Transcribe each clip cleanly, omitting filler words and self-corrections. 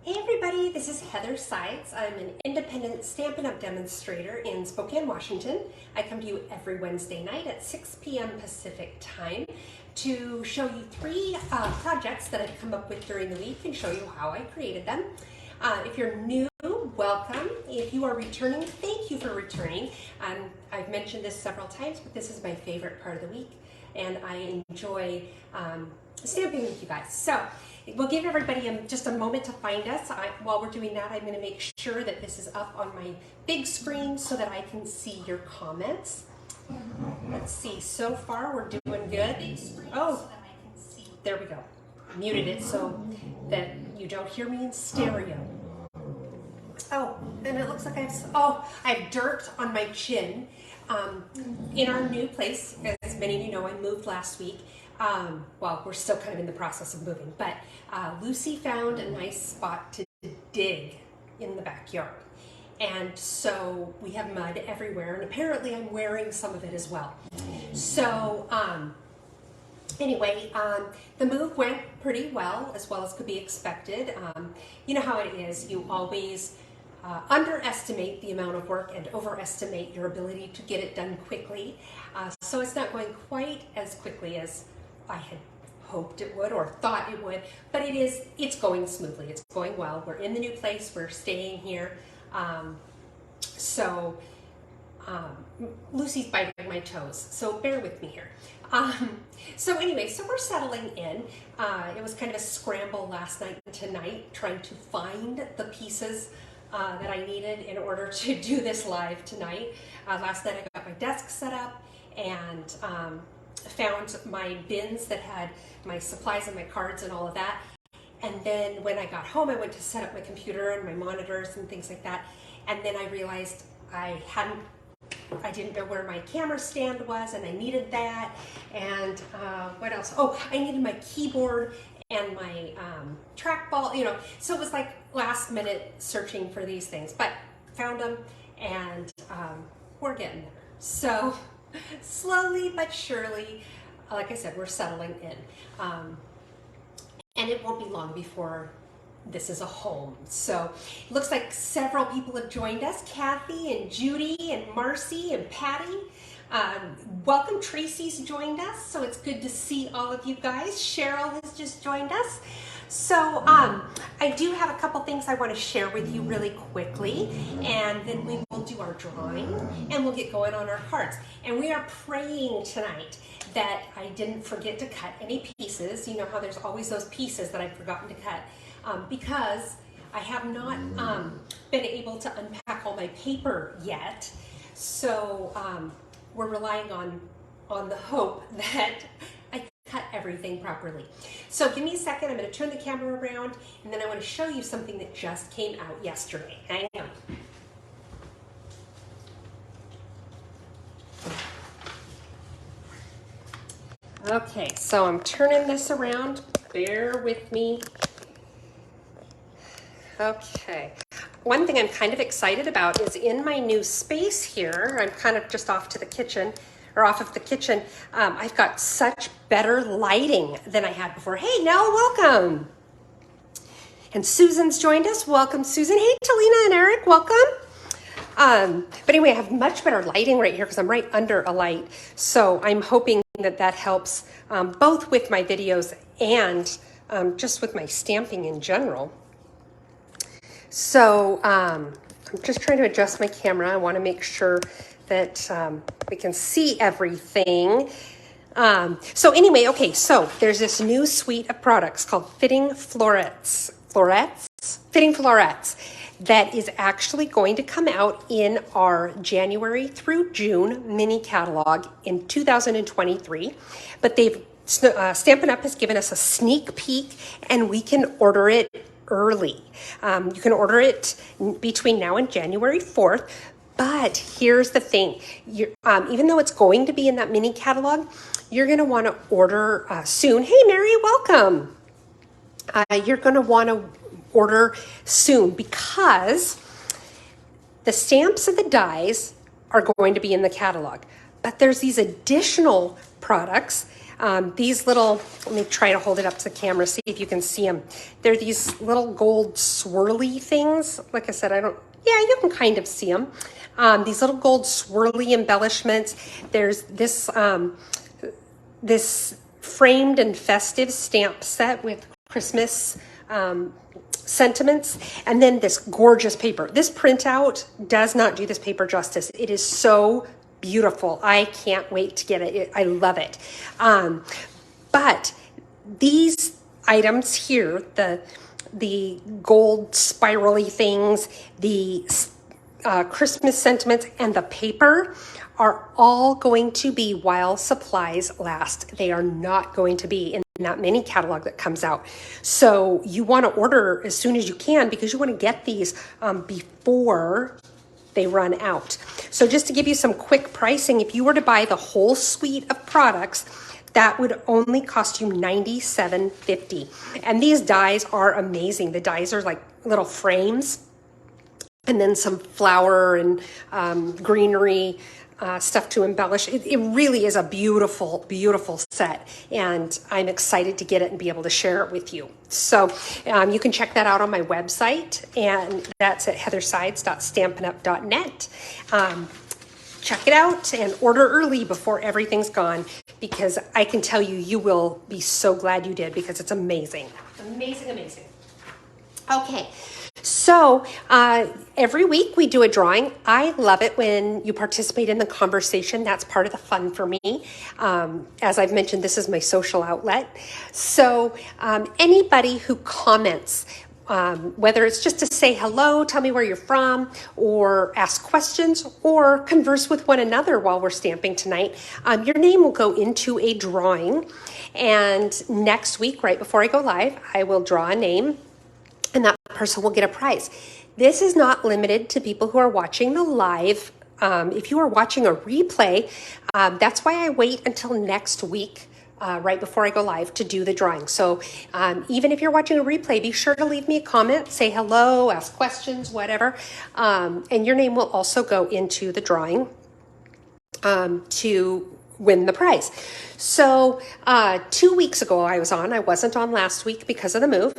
Hey everybody, this is Heather Sides. I'm an independent Stampin' Up! Demonstrator in Spokane, Washington. I come to you every Wednesday night at 6 p.m. Pacific time to show you three projects that I've come up with during the week and show you how I created them. If you're new, welcome. If you are returning, thank you for returning. I've mentioned this several times, but this is my favorite part of the week, and I enjoy stamping with you guys. So we'll give everybody just a moment to find us. While we're doing that, I'm going to make sure that this is up on my big screen so that I can see your comments. Let's see, so far we're doing good. Oh, there we go. Muted it so that you don't hear me in stereo. Oh, and it looks like I have dirt on my chin. In our new place, as many of you know, I moved last week. Well, we're still kind of in the process of moving, but Lucy found a nice spot to dig in the backyard. And so we have mud everywhere, and apparently I'm wearing some of it as well. So anyway, the move went pretty well as could be expected. You know how it is, you always underestimate the amount of work and overestimate your ability to get it done quickly. So it's not going quite as quickly as I had hoped it would or thought it would, but it's going smoothly. It's going well. We're in the new place. We're staying here. Lucy's biting my toes, so bear with me here. So anyway, so we're settling in. It was kind of a scramble last night and tonight trying to find the pieces that I needed in order to do this live tonight. Last night I got my desk set up and found my bins that had my supplies and my cards and all of that. And then when I got home, I went to set up my computer and my monitors and things like that. And then I realized I didn't know where my camera stand was, and I needed that. And what else? Oh, I needed my keyboard and my trackball, you know. So it was like last minute searching for these things, but found them, and we're getting there. So slowly but surely, like I said, we're settling in. And it won't be long before this is a home. So it looks like several people have joined us. Kathy and Judy and Marcy and Patty. Welcome, Tracy's joined us. So it's good to see all of you guys. Cheryl has just joined us. So I do have a couple things I want to share with you really quickly, and then we will do our drawing and we'll get going on our cards. And we are praying tonight that I didn't forget to cut any pieces. You know how there's always those pieces that I've forgotten to cut, because I have not been able to unpack all my paper yet. So we're relying on the hope that I cut everything properly. So give me a second, I'm going to turn the camera around, and then I want to show you something that just came out yesterday. Hang on. Okay, so I'm turning this around. Bear with me. Okay. One thing I'm kind of excited about is in my new space here, I'm kind of just off of the kitchen, I've got such better lighting than I had before. Hey, Nell, welcome. And Susan's joined us. Welcome, Susan. Hey, Talina and Eric, welcome. But anyway, I have much better lighting right here because I'm right under a light. So I'm hoping that that helps both with my videos and just with my stamping in general. So I'm just trying to adjust my camera. I want to make sure that we can see everything. So anyway, okay, so there's this new suite of products called Fitting Florets that is actually going to come out in our January through June mini catalog in 2023. But Stampin' Up! Has given us a sneak peek, and we can order it early. You can order it between now and January 4th. But here's the thing, even though it's going to be in that mini catalog, you're going to want to order soon. Hey, Mary, welcome. You're going to want to order soon because the stamps and the dies are going to be in the catalog. But there's these additional products These little, let me try to hold it up to the camera, see if you can see them. They're these little gold swirly things. Like I said, yeah, you can kind of see them. These little gold swirly embellishments. There's this, this framed and festive stamp set with Christmas sentiments, and then this gorgeous paper. This printout does not do this paper justice. It is so beautiful. I can't wait to get it. I love it. But these items here, the gold spirally things, the Christmas sentiments, and the paper are all going to be while supplies last. They are not going to be in that mini catalog that comes out. So you want to order as soon as you can because you want to get these before they run out. So just to give you some quick pricing, if you were to buy the whole suite of products, that would only cost you $97.50. And these dies are amazing. The dies are like little frames, and then some flower and greenery stuff to embellish. It really is a beautiful, beautiful set, and I'm excited to get it and be able to share it with you. So you can check that out on my website, and that's at heathersides.stampinup.net. Check it out and order early before everything's gone, because I can tell you, you will be so glad you did, because it's amazing. Amazing, amazing. Okay. So every week we do a drawing. I love it when you participate in the conversation. That's part of the fun for me. As I've mentioned, this is my social outlet. So anybody who comments, whether it's just to say hello, tell me where you're from, or ask questions, or converse with one another while we're stamping tonight, your name will go into a drawing. And next week, right before I go live, I will draw a name, and that person will get a prize. This is not limited to people who are watching the live. If you are watching a replay, that's why I wait until next week, right before I go live, to do the drawing. So even if you're watching a replay, be sure to leave me a comment, say hello, ask questions, whatever. And your name will also go into the drawing to win the prize. So 2 weeks ago I wasn't on last week because of the move.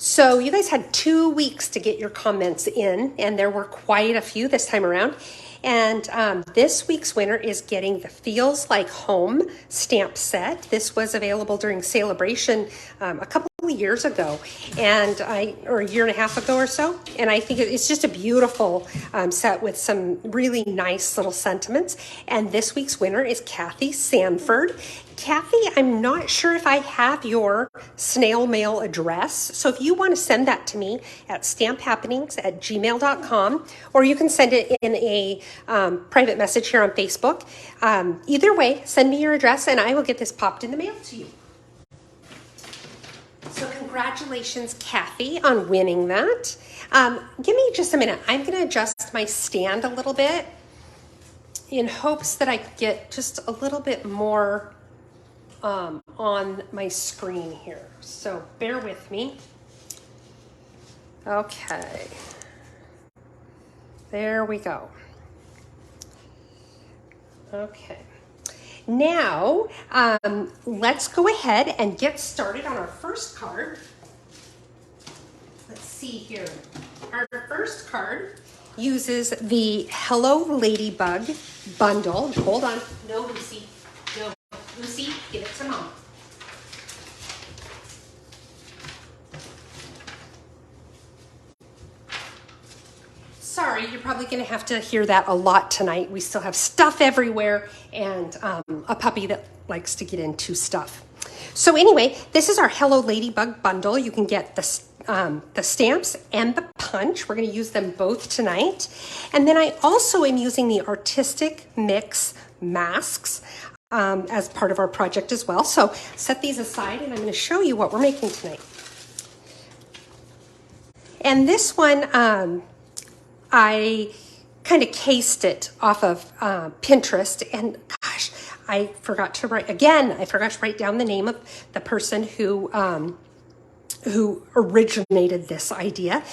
So you guys had 2 weeks to get your comments in, and there were quite a few this time around. And this week's winner is getting the Feels Like Home stamp set. This was available during Celebration a couple of years ago, or a year and a half ago or so. And I think it's just a beautiful set with some really nice little sentiments. And this week's winner is Kathy Sanford. Kathy, I'm not sure if I have your snail mail address. So if you want to send that to me at stamphappenings@gmail.com, or you can send it in a private message here on Facebook. Either way, send me your address and I will get this popped in the mail to you. So congratulations, Kathy, on winning that. Give me just a minute. I'm going to adjust my stand a little bit in hopes that I get just a little bit more on my screen here. So bear with me. Okay. There we go. Okay. Now, let's go ahead and get started on our first card. Let's see here. Our first card uses the Hello Ladybug bundle. Hold on. No, Lucy. No. Lucy, give it to Mom. Sorry, you're probably going to have to hear that a lot tonight. We still have stuff everywhere, and a puppy that likes to get into stuff. So anyway, this is our Hello Ladybug bundle. You can get the stamps and the punch. We're going to use them both tonight. And then I also am using the Artistic Mix masks as part of our project as well. So set these aside and I'm going to show you what we're making tonight. And this one, I kind of cased it off of Pinterest, and gosh, I forgot to write down the name of the person who who originated this idea.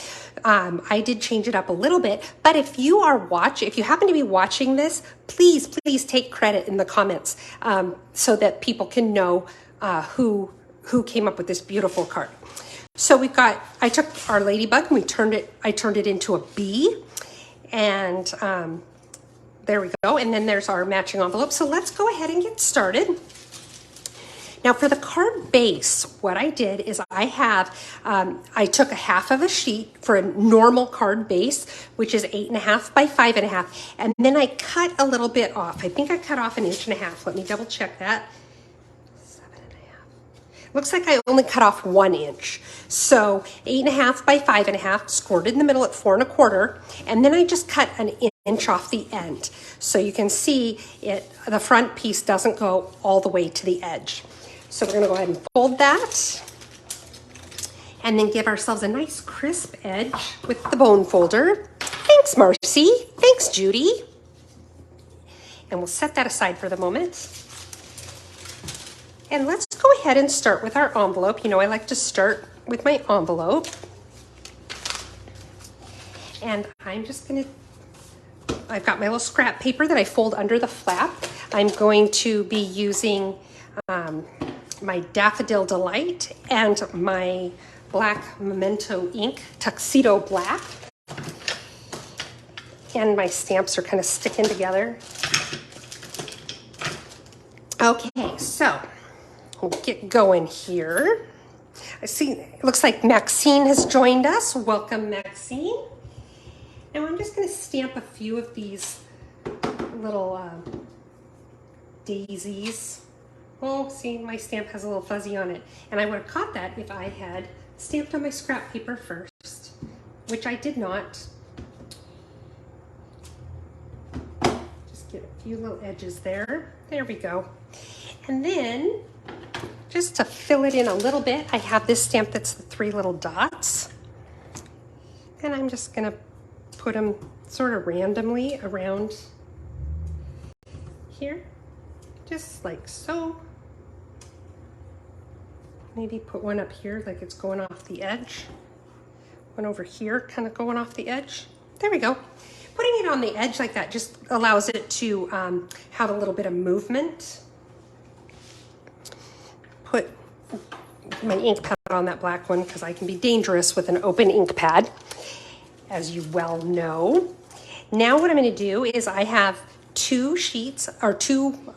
I did change it up a little bit, but if you happen to be watching this, please take credit in the comments so that people can know who came up with this beautiful card. So I took our ladybug and I turned it into a bee, and there we go. And then there's our matching envelope. So let's go ahead and get started. Now for the card base, what I did is I took a half of a sheet for a normal card base, which is 8.5 by 5.5, and then I cut a little bit off. I think I cut off 1.5 inches. Let me double check that. 7.5. Looks like I only cut off 1 inch. So 8.5 by 5.5, scored in the middle at 4.25, and then I just cut an inch off the end. So you can see the front piece doesn't go all the way to the edge. So we're gonna go ahead and fold that and then give ourselves a nice crisp edge with the bone folder. Thanks, Marcy. Thanks, Judy. And we'll set that aside for the moment. And let's go ahead and start with our envelope. You know, I like to start with my envelope. And I've got my little scrap paper that I fold under the flap. I'm going to be using my Daffodil Delight and my black Memento ink, Tuxedo Black. And my stamps are kind of sticking together. Okay, so we'll get going here. I see, it looks like Maxine has joined us. Welcome, Maxine. Now I'm just going to stamp a few of these little daisies. Oh, see, my stamp has a little fuzzy on it. And I would have caught that if I had stamped on my scrap paper first, which I did not. Just get a few little edges there. There we go. And then, just to fill it in a little bit, I have this stamp that's the 3 little dots. And I'm just gonna put them sort of randomly around here, just like so. Maybe put one up here like it's going off the edge. One over here kind of going off the edge. There we go. Putting it on the edge like that just allows it to have a little bit of movement. Put my ink pad on that black one because I can be dangerous with an open ink pad, as you well know. Now what I'm going to do is I have 2 sheets or 2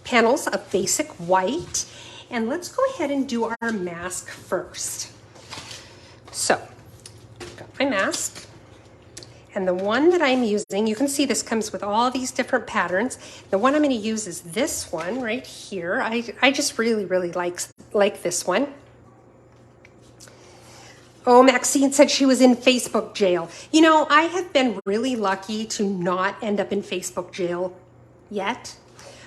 panels of basic white, and let's go ahead and do our mask first. So, got my mask, and the one that I'm using, you can see this comes with all these different patterns. The one I'm going to use is this one right here. I just really like this one. Oh, Maxine said she was in Facebook jail. You know, I have been really lucky to not end up in Facebook jail yet,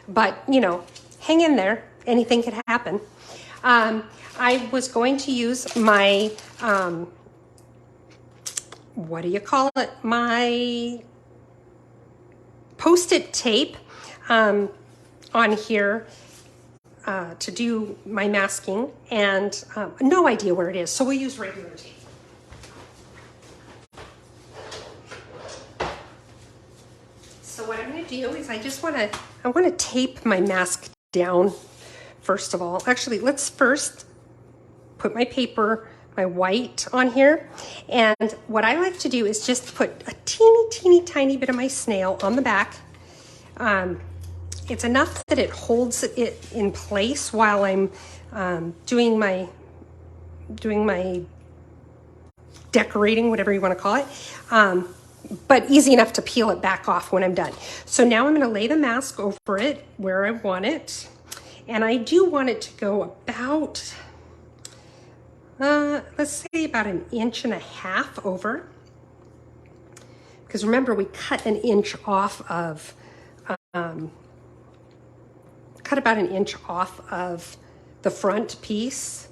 but you know, hang in there. Anything could happen. I was going to use my, what do you call it? My Post-it tape on here to do my masking, and no idea where it is, so we'll use regular tape. So what I'm going to do is I want to tape my mask down first of all. Actually, let's first put my paper, my white on here, and what I like to do is just put a teeny tiny bit of my snail on the back. It's enough that it holds it in place while I'm doing my decorating, whatever you want to call it, but easy enough to peel it back off when I'm done. So now I'm going to lay the mask over it where I want it, and I do want it to go about, let's say about 1.5 inches over, because remember we cut 1 inch off of about 1 inch off of the front piece.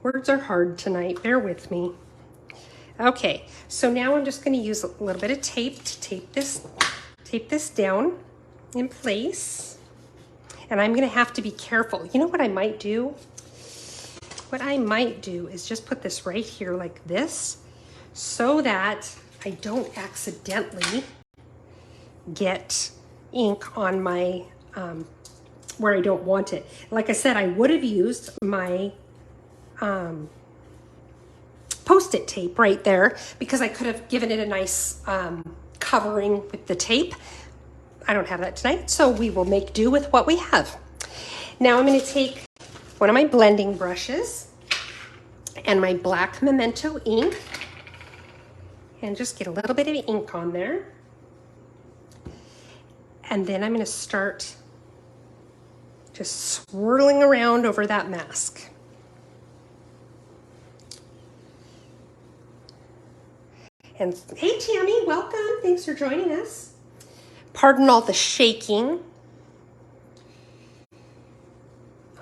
Words are hard tonight, bear with me. Okay, so now I'm just going to use a little bit of tape to tape this down in place. And I'm going to have to be careful. You know what I might do? what I might do is just put this right here like this so that I don't accidentally get ink on my, where I don't want it. Like I said, I would have used my Post-it tape right there because I could have given it a nice covering with the tape. I don't have that tonight, so we will make do with what we have. Now I'm going to take one of my blending brushes and my black Memento ink and just get a little bit of ink on there. And then I'm going to start just swirling around over that mask. And hey Tammy, welcome. Thanks for joining us. Pardon all the shaking.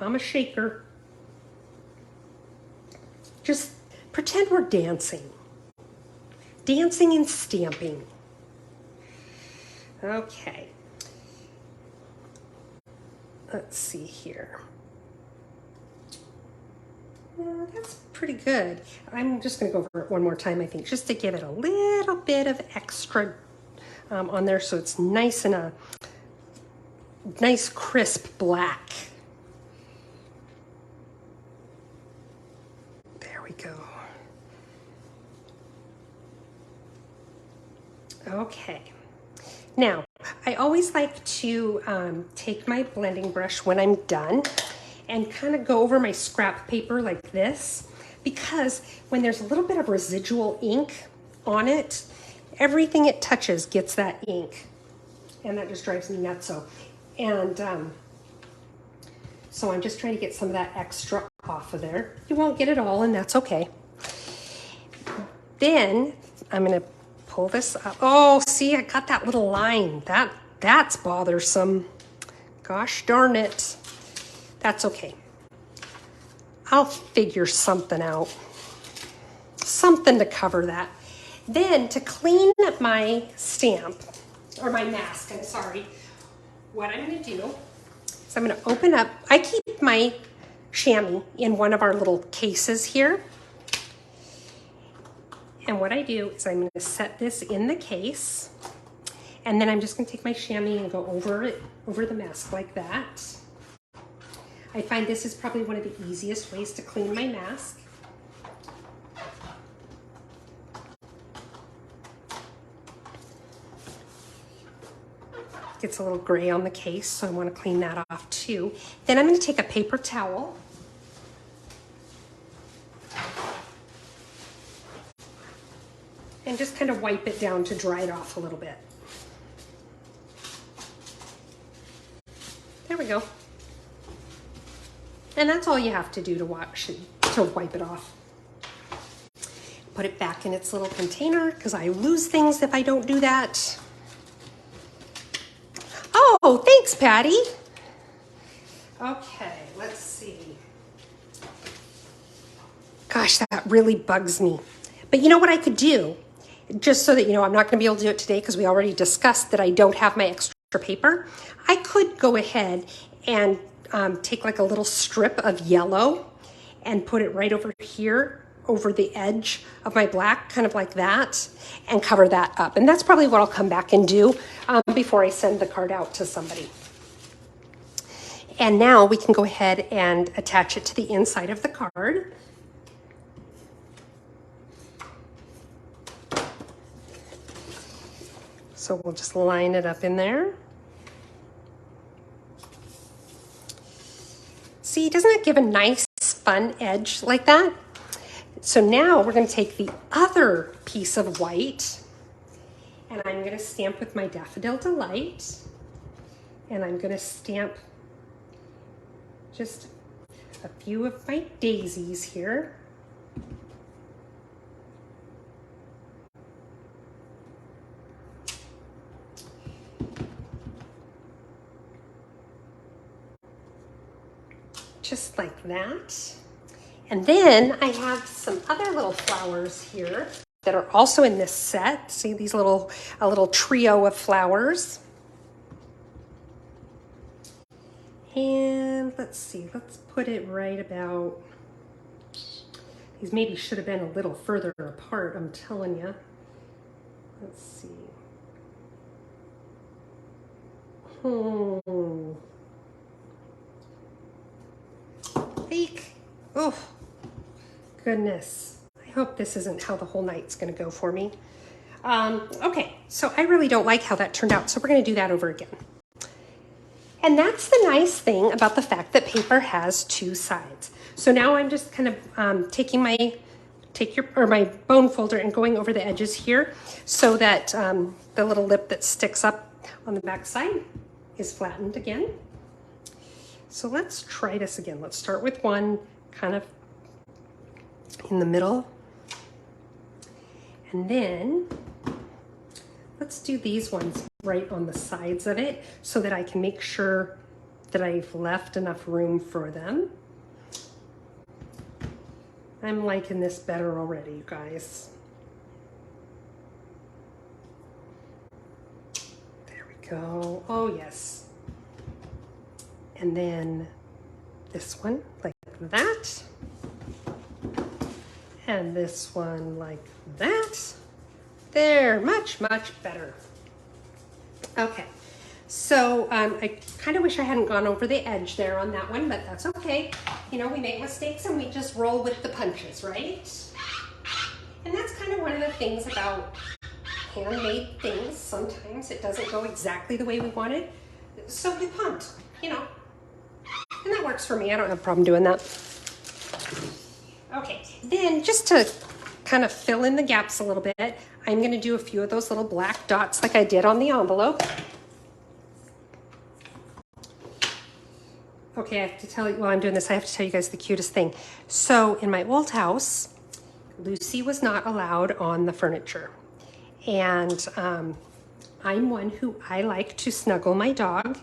I'm a shaker. Just pretend we're dancing. Dancing and stamping. Okay. Let's see here. That's pretty good. I'm just going to go over it one more time, I think, just to give it a little bit of extra on there so it's nice and a nice crisp black. There we go. Okay. Now, I always like to take my blending brush when I'm done and kind of go over my scrap paper like this, because when there's a little bit of residual ink on it, everything it touches gets that ink, and that just drives me nuts. And so I'm just trying to get some of that extra off of there. You won't get it all, and that's okay. Then I'm gonna pull this up. Oh, see, I got that little line. That's bothersome. Gosh darn it. That's okay. I'll figure something out. Something to cover that. Then to clean my stamp, or my mask, I'm sorry, what I'm gonna do is I'm gonna open up, I keep my chamois in one of our little cases here. And what I do is I'm gonna set this in the case, and then I'm just gonna take my chamois and go over it, over the mask like that. I find this is probably one of the easiest ways to clean my mask. Gets a little gray on the case, so I want to clean that off too. Then I'm going to take a paper towel and just kind of wipe it down to dry it off a little bit. There we go. And that's all you have to do to wipe it off. Put it back in its little container, because I lose things if I don't do that. Oh, thanks, Patty. Okay, let's see. Gosh, that really bugs me. But you know what I could do? Just so that you know, I'm not going to be able to do it today because we already discussed that I don't have my extra paper. I could go ahead and take like a little strip of yellow and put it right over here, over the edge of my black, kind of like that, and cover that up. And that's probably what I'll come back and do before I send the card out to somebody. And now we can go ahead and attach it to the inside of the card. So we'll just line it up in there. See, doesn't it give a nice, fun edge like that? So now we're going to take the other piece of white, and I'm going to stamp with my Daffodil Delight, and I'm going to stamp just a few of my daisies here. Just like that. And then I have some other little flowers here that are also in this set. See these a little trio of flowers. And let's see, let's put it right about These maybe should have been a little further apart, I'm telling you. Let's see. Eek. Oh, goodness. I hope this isn't how the whole night's going to go for me. Okay, so I really don't like how that turned out, so we're going to do that over again. And that's the nice thing about the fact that paper has two sides. So now I'm just kind of taking my bone folder and going over the edges here so that the little lip that sticks up on the back side is flattened again. So let's try this again. Let's start with one kind of in the middle. And then let's do these ones right on the sides of it so that I can make sure that I've left enough room for them. I'm liking this better already, you guys. There we go. Oh, yes. And then this one like that. And this one like that. There, much, much better. Okay, so I kind of wish I hadn't gone over the edge there on that one, but that's okay. You know, we make mistakes and we just roll with the punches, right? And that's kind of one of the things about handmade things. Sometimes it doesn't go exactly the way we wanted, so we punt, you know. And that works for me. I don't have a problem doing that. Okay, then just to kind of fill in the gaps a little bit, I'm going to do a few of those little black dots like I did on the envelope. Okay, I have to tell you, while I'm doing this, I have to tell you guys the cutest thing. So in my old house, Lucy was not allowed on the furniture. And I'm one who I like to snuggle my dog.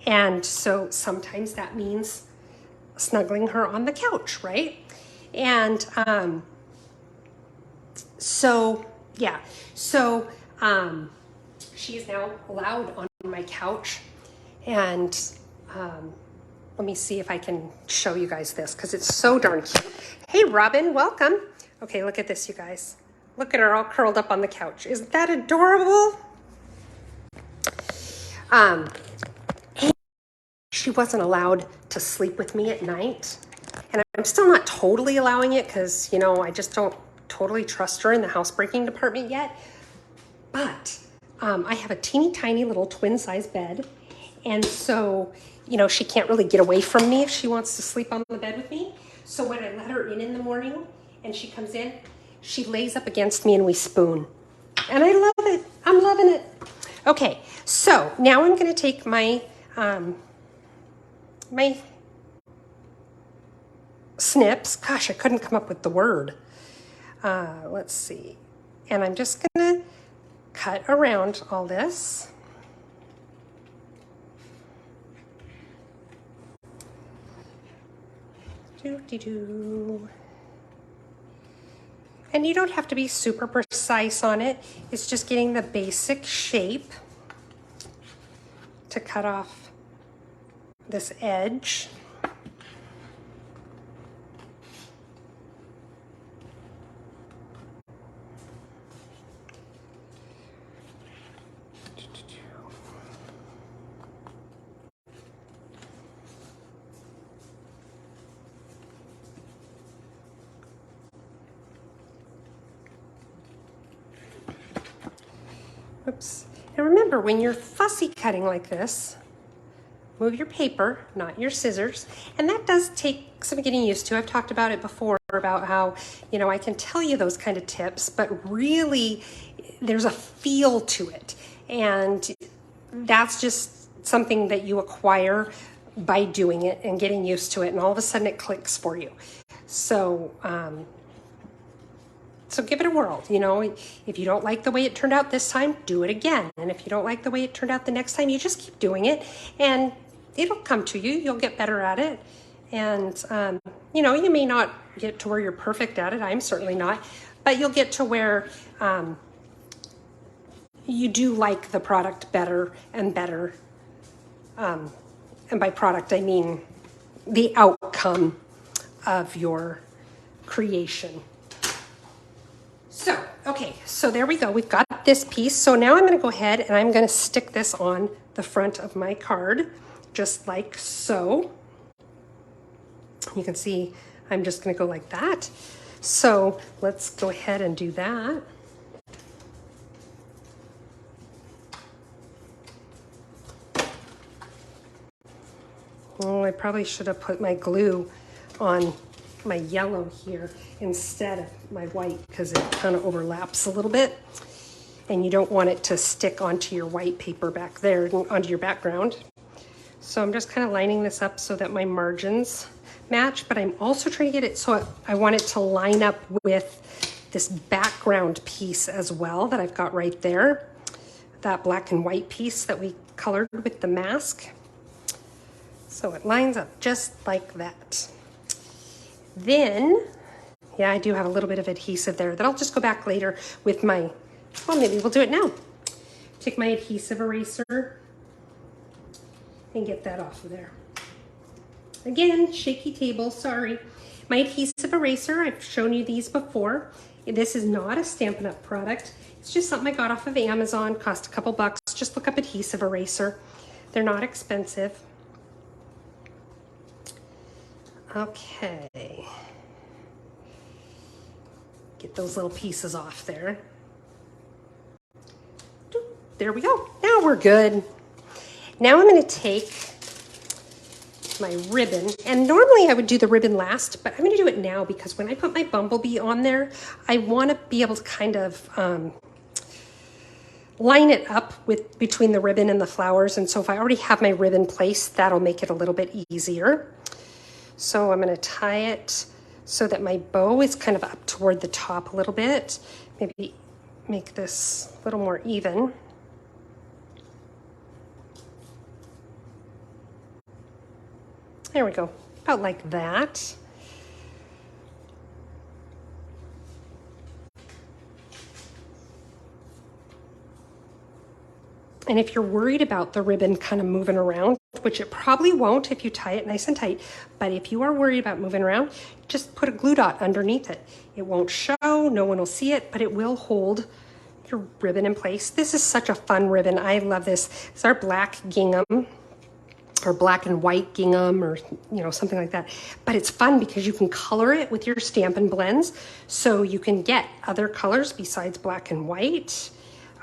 And so sometimes that means snuggling her on the couch, right? And so she is now allowed on my couch. And let me see if I can show you guys this because it's so darn cute. Hey, Robin, welcome. Okay, look at this, you guys. Look at her all curled up on the couch. Isn't that adorable? She wasn't allowed to sleep with me at night. And I'm still not totally allowing it because, you know, I just don't totally trust her in the housebreaking department yet. But I have a teeny tiny little twin size bed. And so, you know, she can't really get away from me if she wants to sleep on the bed with me. So when I let her in the morning and she comes in, she lays up against me and we spoon. And I love it. I'm loving it. Okay, so now I'm going to take my my snips. Gosh, I couldn't come up with the word. Let's see. And I'm just going to cut around all this. Do-de-do. And you don't have to be super precise on it. It's just getting the basic shape to cut off this edge. Oops. And remember, when you're fussy cutting like this, move your paper, not your scissors. And that does take some getting used to. I've talked about it before about how, you know, I can tell you those kind of tips, but really there's a feel to it. And that's just something that you acquire by doing it and getting used to it. And all of a sudden it clicks for you. So, so give it a whirl. You know, if you don't like the way it turned out this time, do it again. And if you don't like the way it turned out the next time, you just keep doing it and it'll come to you. You'll get better at it. And, you know, you may not get to where you're perfect at it. I'm certainly not. But you'll get to where you do like the product better and better. And by product, I mean the outcome of your creation. So, okay, so there we go. We've got this piece. So now I'm going to go ahead and I'm going to stick this on the front of my card, just like so. You can see I'm just going to go like that. So let's go ahead and do that. Oh, I probably should have put my glue on my yellow here instead of my white, because it kind of overlaps a little bit and you don't want it to stick onto your white paper back there, onto your background. So I'm just kind of lining this up so that my margins match, but I'm also trying to get it so I want it to line up with this background piece as well that I've got right there, that black and white piece that we colored with the mask. So it lines up just like that. Then, yeah, I do have a little bit of adhesive there that I'll just go back later with my, well, maybe we'll do it now. Take my adhesive eraser and get that off of there. Again, shaky table, sorry. My adhesive eraser, I've shown you these before. This is not a Stampin' Up! Product. It's just something I got off of Amazon, cost a couple bucks. Just look up adhesive eraser. They're not expensive. Okay. Get those little pieces off there. There we go. Now we're good. Now I'm going to take my ribbon, and normally I would do the ribbon last, but I'm going to do it now because when I put my bumblebee on there, I want to be able to kind of line it up with between the ribbon and the flowers. And so if I already have my ribbon placed, that'll make it a little bit easier. So I'm going to tie it so that my bow is kind of up toward the top a little bit. Maybe make this a little more even. There we go, about like that. And if you're worried about the ribbon kind of moving around, which it probably won't if you tie it nice and tight, but if you are worried about moving around, just put a glue dot underneath it. It won't show, no one will see it, but it will hold your ribbon in place. This is such a fun ribbon. I love this. It's our black gingham, or black and white gingham, or something like that. But it's fun because you can color it with your Stampin' Blends, so you can get other colors besides black and white.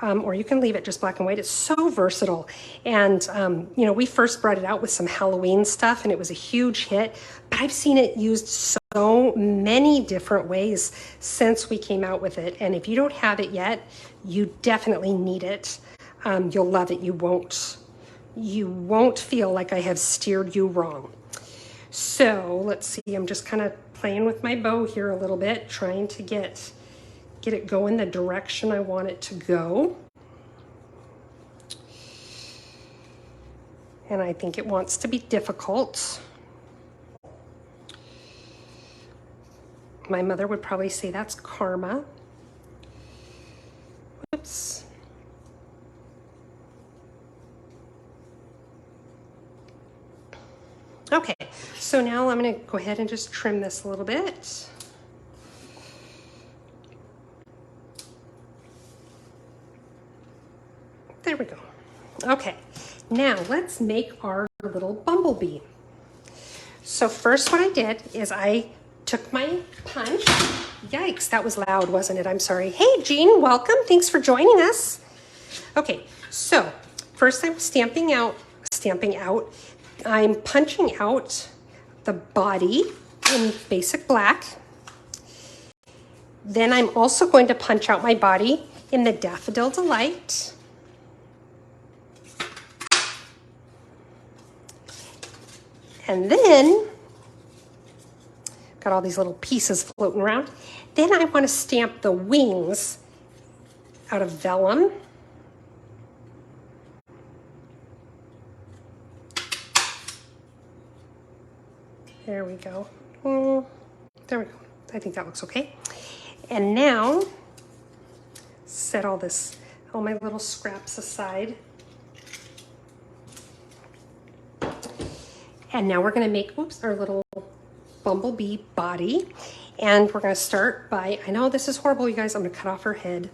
Or you can leave it just black and white. It's so versatile. And, we first brought it out with some Halloween stuff and it was a huge hit, but I've seen it used so many different ways since we came out with it. And if you don't have it yet, you definitely need it. You'll love it. You won't feel like I have steered you wrong. So let's see, I'm just kind of playing with my bow here a little bit, trying to get it going the direction I want it to go. And I think it wants to be difficult. My mother would probably say that's karma. Whoops. Okay, so now I'm going to go ahead and just trim this a little bit. There we go. Okay, now let's make our little bumblebee. So first what I did is I took my punch. Yikes, that was loud, wasn't it? I'm sorry. Hey, Jean, welcome. Thanks for joining us. Okay, so first I'm stamping out. I'm punching out the body in basic black. Then I'm also going to punch out my body in the Daffodil Delight. And then, got all these little pieces floating around. Then I want to stamp the wings out of vellum. There we go. There we go. I think that looks okay. And now, set all my little scraps aside. And now we're going to make, our little bumblebee body. And we're going to start by, I know this is horrible, you guys, I'm going to cut off her head.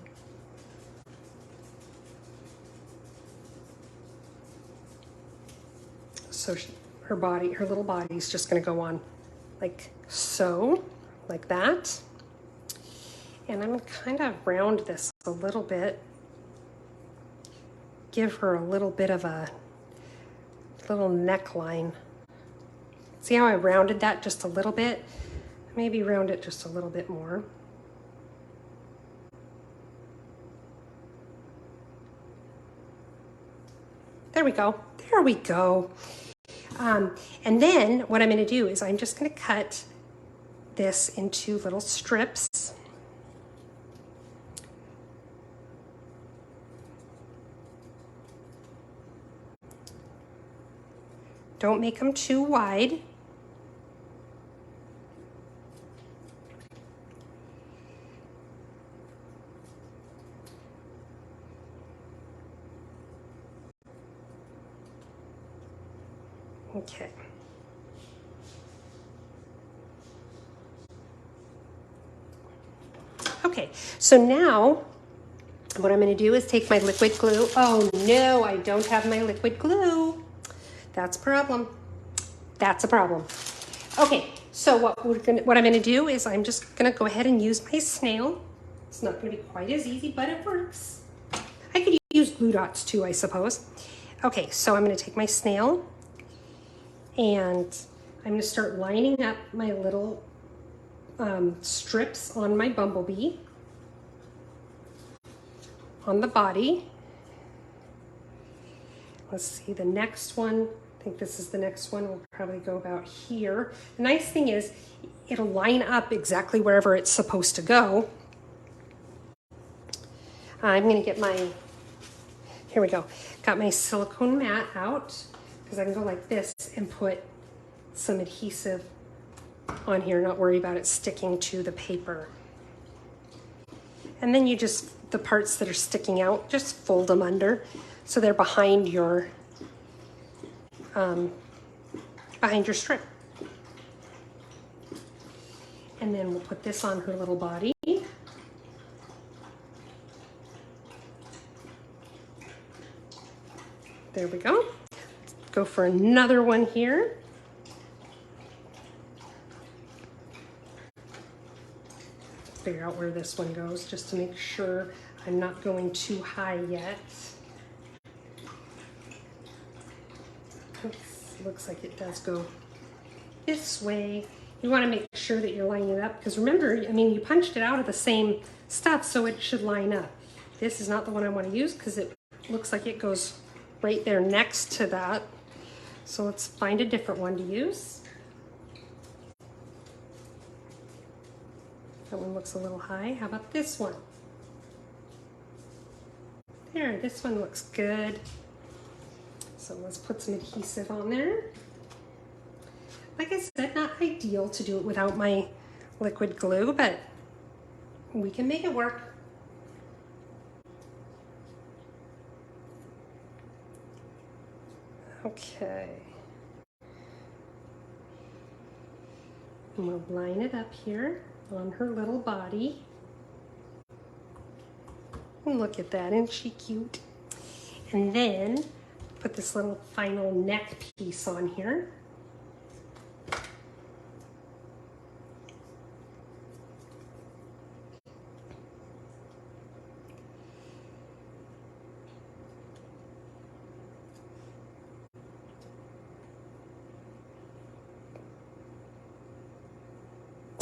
So her body, her little body is just going to go on like so, like that. And I'm going to kind of round this a little bit. Give her a little bit of a little neckline. See how I rounded that just a little bit? Maybe round it just a little bit more. There we go. There we go. And then what I'm going to do is I'm just going to cut this into little strips. Don't make them too wide. Okay. Okay, so now what I'm going to do is take my liquid glue. Oh no, I don't have my liquid glue. That's a problem. That's a problem. Okay, so what I'm going to do is I'm just going to go ahead and use my snail. It's not going to be quite as easy, but it works. I could use glue dots too, I suppose. Okay, so I'm going to take my snail and I'm going to start lining up my little strips on my bumblebee on the body. Let's see, the next one, I think this is the next one, will probably go about here. The nice thing is it'll line up exactly wherever it's supposed to go. I'm going to get my, here we go, got my silicone mat out because I can go like this and put some adhesive on here, not worry about it sticking to the paper. And then you just, the parts that are sticking out, just fold them under so they're behind your strip. And then we'll put this on her little body. There we go. Go for another one here. Figure out where this one goes just to make sure I'm not going too high yet. Oops, looks like it does go this way. You want to make sure that you're lining it up because remember, I mean, you punched it out of the same stuff, so it should line up. This is not the one I want to use because it looks like it goes right there next to that. So let's find a different one to use. That one looks a little high. How about this one? There, this one looks good. So let's put some adhesive on there. Like I said, not ideal to do it without my liquid glue, but we can make it work. Okay. And we'll line it up here on her little body. And look at that, isn't she cute? And then put this little final neck piece on here.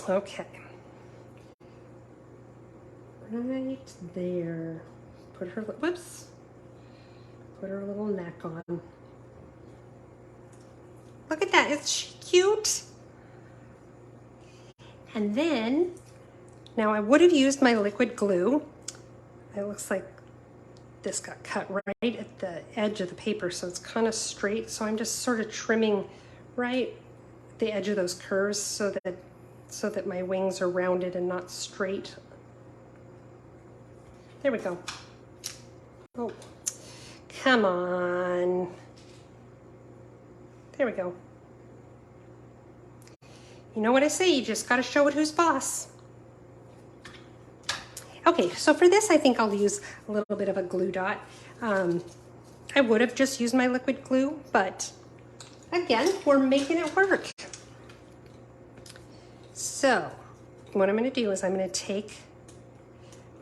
Okay. Right there. Put her, whoops. Put her little neck on. Look at that, isn't she cute? And then, now I would have used my liquid glue. It looks like this got cut right at the edge of the paper, so it's kind of straight. So I'm just sort of trimming right at the edge of those curves so that my wings are rounded and not straight. There we go. Oh, come on. There we go. you know what I say, you just gotta show it who's boss. Okay, so for this, I think I'll use a little bit of a glue dot. I would have just used my liquid glue, but again, we're making it work. So what I'm gonna do is I'm gonna take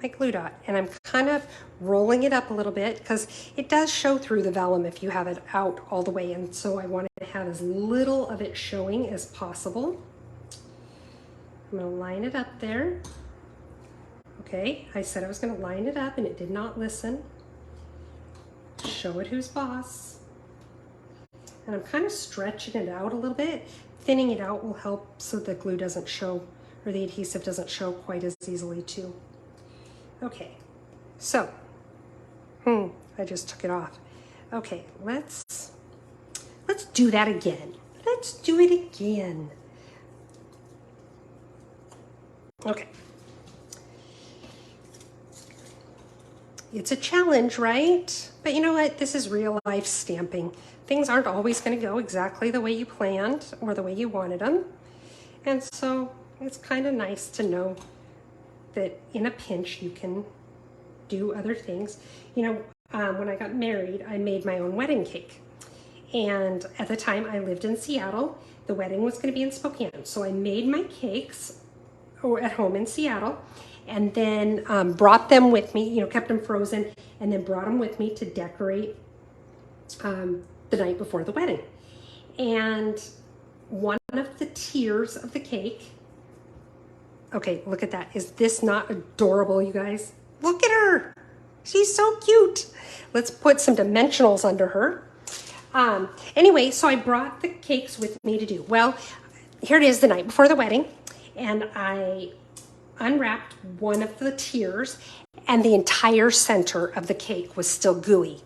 my glue dot and I'm kind of rolling it up a little bit because it does show through the vellum if you have it out all the way, and so I want to have as little of it showing as possible. I'm going to line it up there. Okay, I said I was going to line it up and it did not listen. Show it who's boss. And I'm kind of stretching it out a little bit. Thinning it out will help so the glue doesn't show, or the adhesive doesn't show quite as easily too. Okay, so, I just took it off. Okay, let's do that again. Let's do it again. Okay. It's a challenge, right? But you know what? This is real life stamping. Things aren't always going to go exactly the way you planned or the way you wanted them. And so it's kind of nice to know that in a pinch you can do other things. You know, when I got married, I made my own wedding cake. And at the time I lived in Seattle. The wedding was going to be in Spokane. So I made my cakes at home in Seattle and then brought them with me, you know, kept them frozen and then brought them with me to decorate the night before the wedding. And one of the tiers of the cake, okay, look at that. Is this not adorable, you guys? Look at her. She's so cute. Let's put some dimensionals under her. Anyway, so I brought the cakes with me to do. Well, here it is the night before the wedding, and I unwrapped one of the tiers, and the entire center of the cake was still gooey.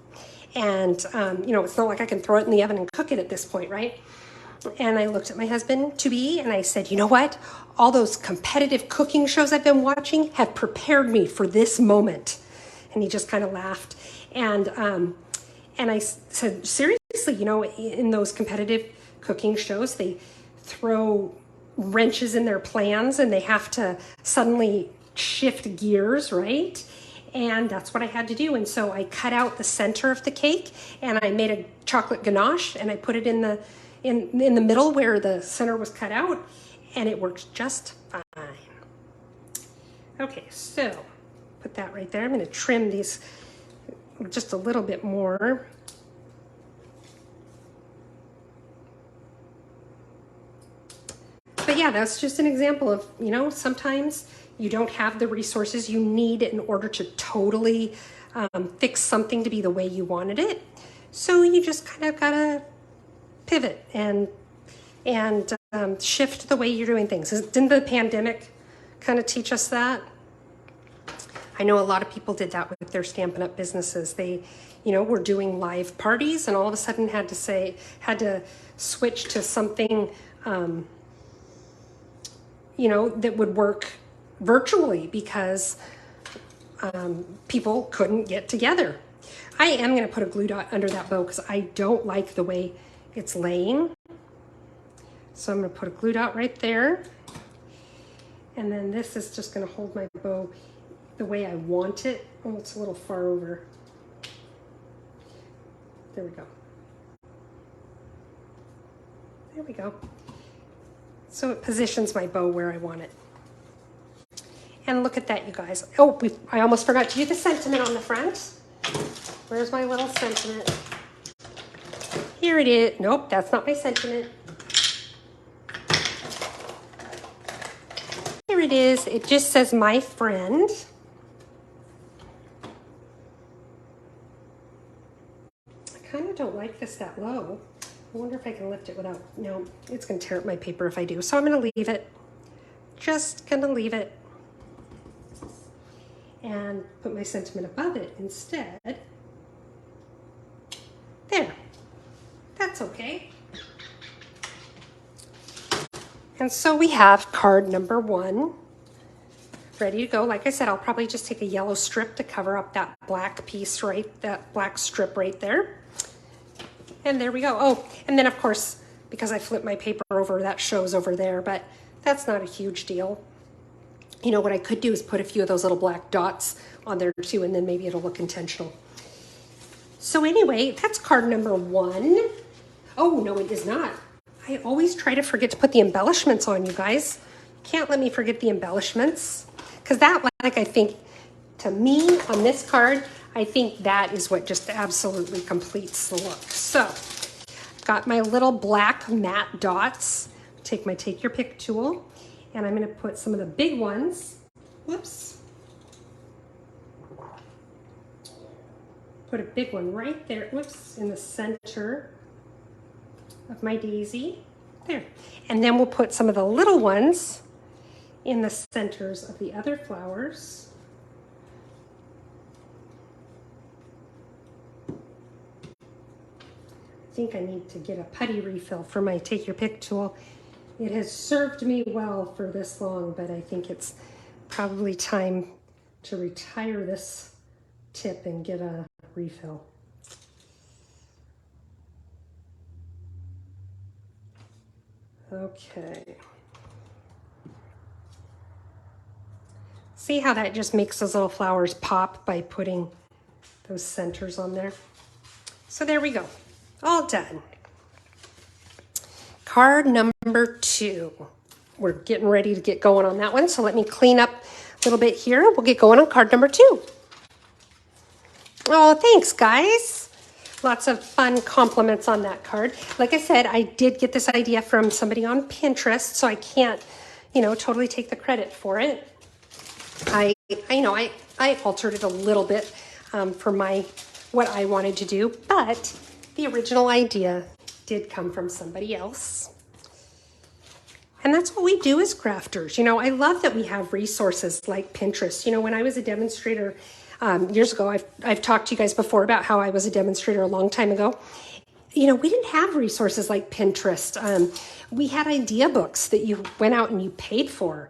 And, you know, it's not like I can throw it in the oven and cook it at this point, right? And I looked at my husband-to-be and I said, you know what? All those competitive cooking shows I've been watching have prepared me for this moment. And he just kind of laughed. And I said, seriously, you know, in those competitive cooking shows, they throw wrenches in their plans and they have to suddenly shift gears, right? And that's what I had to do. And so I cut out the center of the cake and I made a chocolate ganache and I put it in the middle where the center was cut out, and it worked just fine. Okay, so put that right there. I'm going to trim these just a little bit more. But yeah, that's just an example of, you know, sometimes you don't have the resources you need in order to totally fix something to be the way you wanted it. So you just kind of gotta pivot and shift the way you're doing things. Didn't the pandemic kind of teach us that? I know a lot of people did that with their Stampin' Up! Businesses. They, you know, were doing live parties and all of a sudden had to switch to something, you know, that would work virtually because people couldn't get together. I am going to put a glue dot under that bow because I don't like the way it's laying. So I'm going to put a glue dot right there. And then this is just going to hold my bow the way I want it. Oh, it's a little far over. There we go. There we go. So it positions my bow where I want it. And look at that, you guys. Oh, I almost forgot to do the sentiment on the front. Where's my little sentiment? Here it is. Nope, that's not my sentiment. Here it is. It just says my friend. I kind of don't like this that low. I wonder if I can lift it without, no, it's going to tear up my paper if I do. So I'm going to leave it. Just going to leave it. And put my sentiment above it instead. There. That's okay. And so we have card number 1 ready to go. Like I said, I'll probably just take a yellow strip to cover up that black piece, right? That black strip right there. And there we go. Oh, and then of course, because I flipped my paper over, that shows over there, but that's not a huge deal. You know, what I could do is put a few of those little black dots on there too, and then maybe it'll look intentional. So anyway, that's card number 1. Oh, no, it is not. I always try to forget to put the embellishments on, you guys. Can't let me forget the embellishments. Because that, like, I think, to me, on this card, I think that is what just absolutely completes the look. So, I've got my little black matte dots. Take my Take Your Pick tool, and I'm going to put some of the big ones. Whoops. Put a big one right there, whoops, in the center of my daisy. There. And then we'll put some of the little ones in the centers of the other flowers. I think I need to get a putty refill for my Take Your Pick tool. It has served me well for this long, but I think it's probably time to retire this tip and get a refill. Okay. See how that just makes those little flowers pop by putting those centers on there? So there we go. All done. Card number 2. We're getting ready to get going on that one, so let me clean up a little bit here. We'll get going on card number 2. Oh, thanks, guys. Lots of fun compliments on that card. Like I said, I did get this idea from somebody on Pinterest, so I can't, you know, totally take the credit for it. I altered it a little bit for what I wanted to do, but the original idea did come from somebody else. And that's what we do as crafters. You know, I love that we have resources like Pinterest. You know, when I was a demonstrator years ago, I've talked to you guys before about how I was a demonstrator a long time ago. You know, we didn't have resources like Pinterest. We had idea books that you went out and you paid for,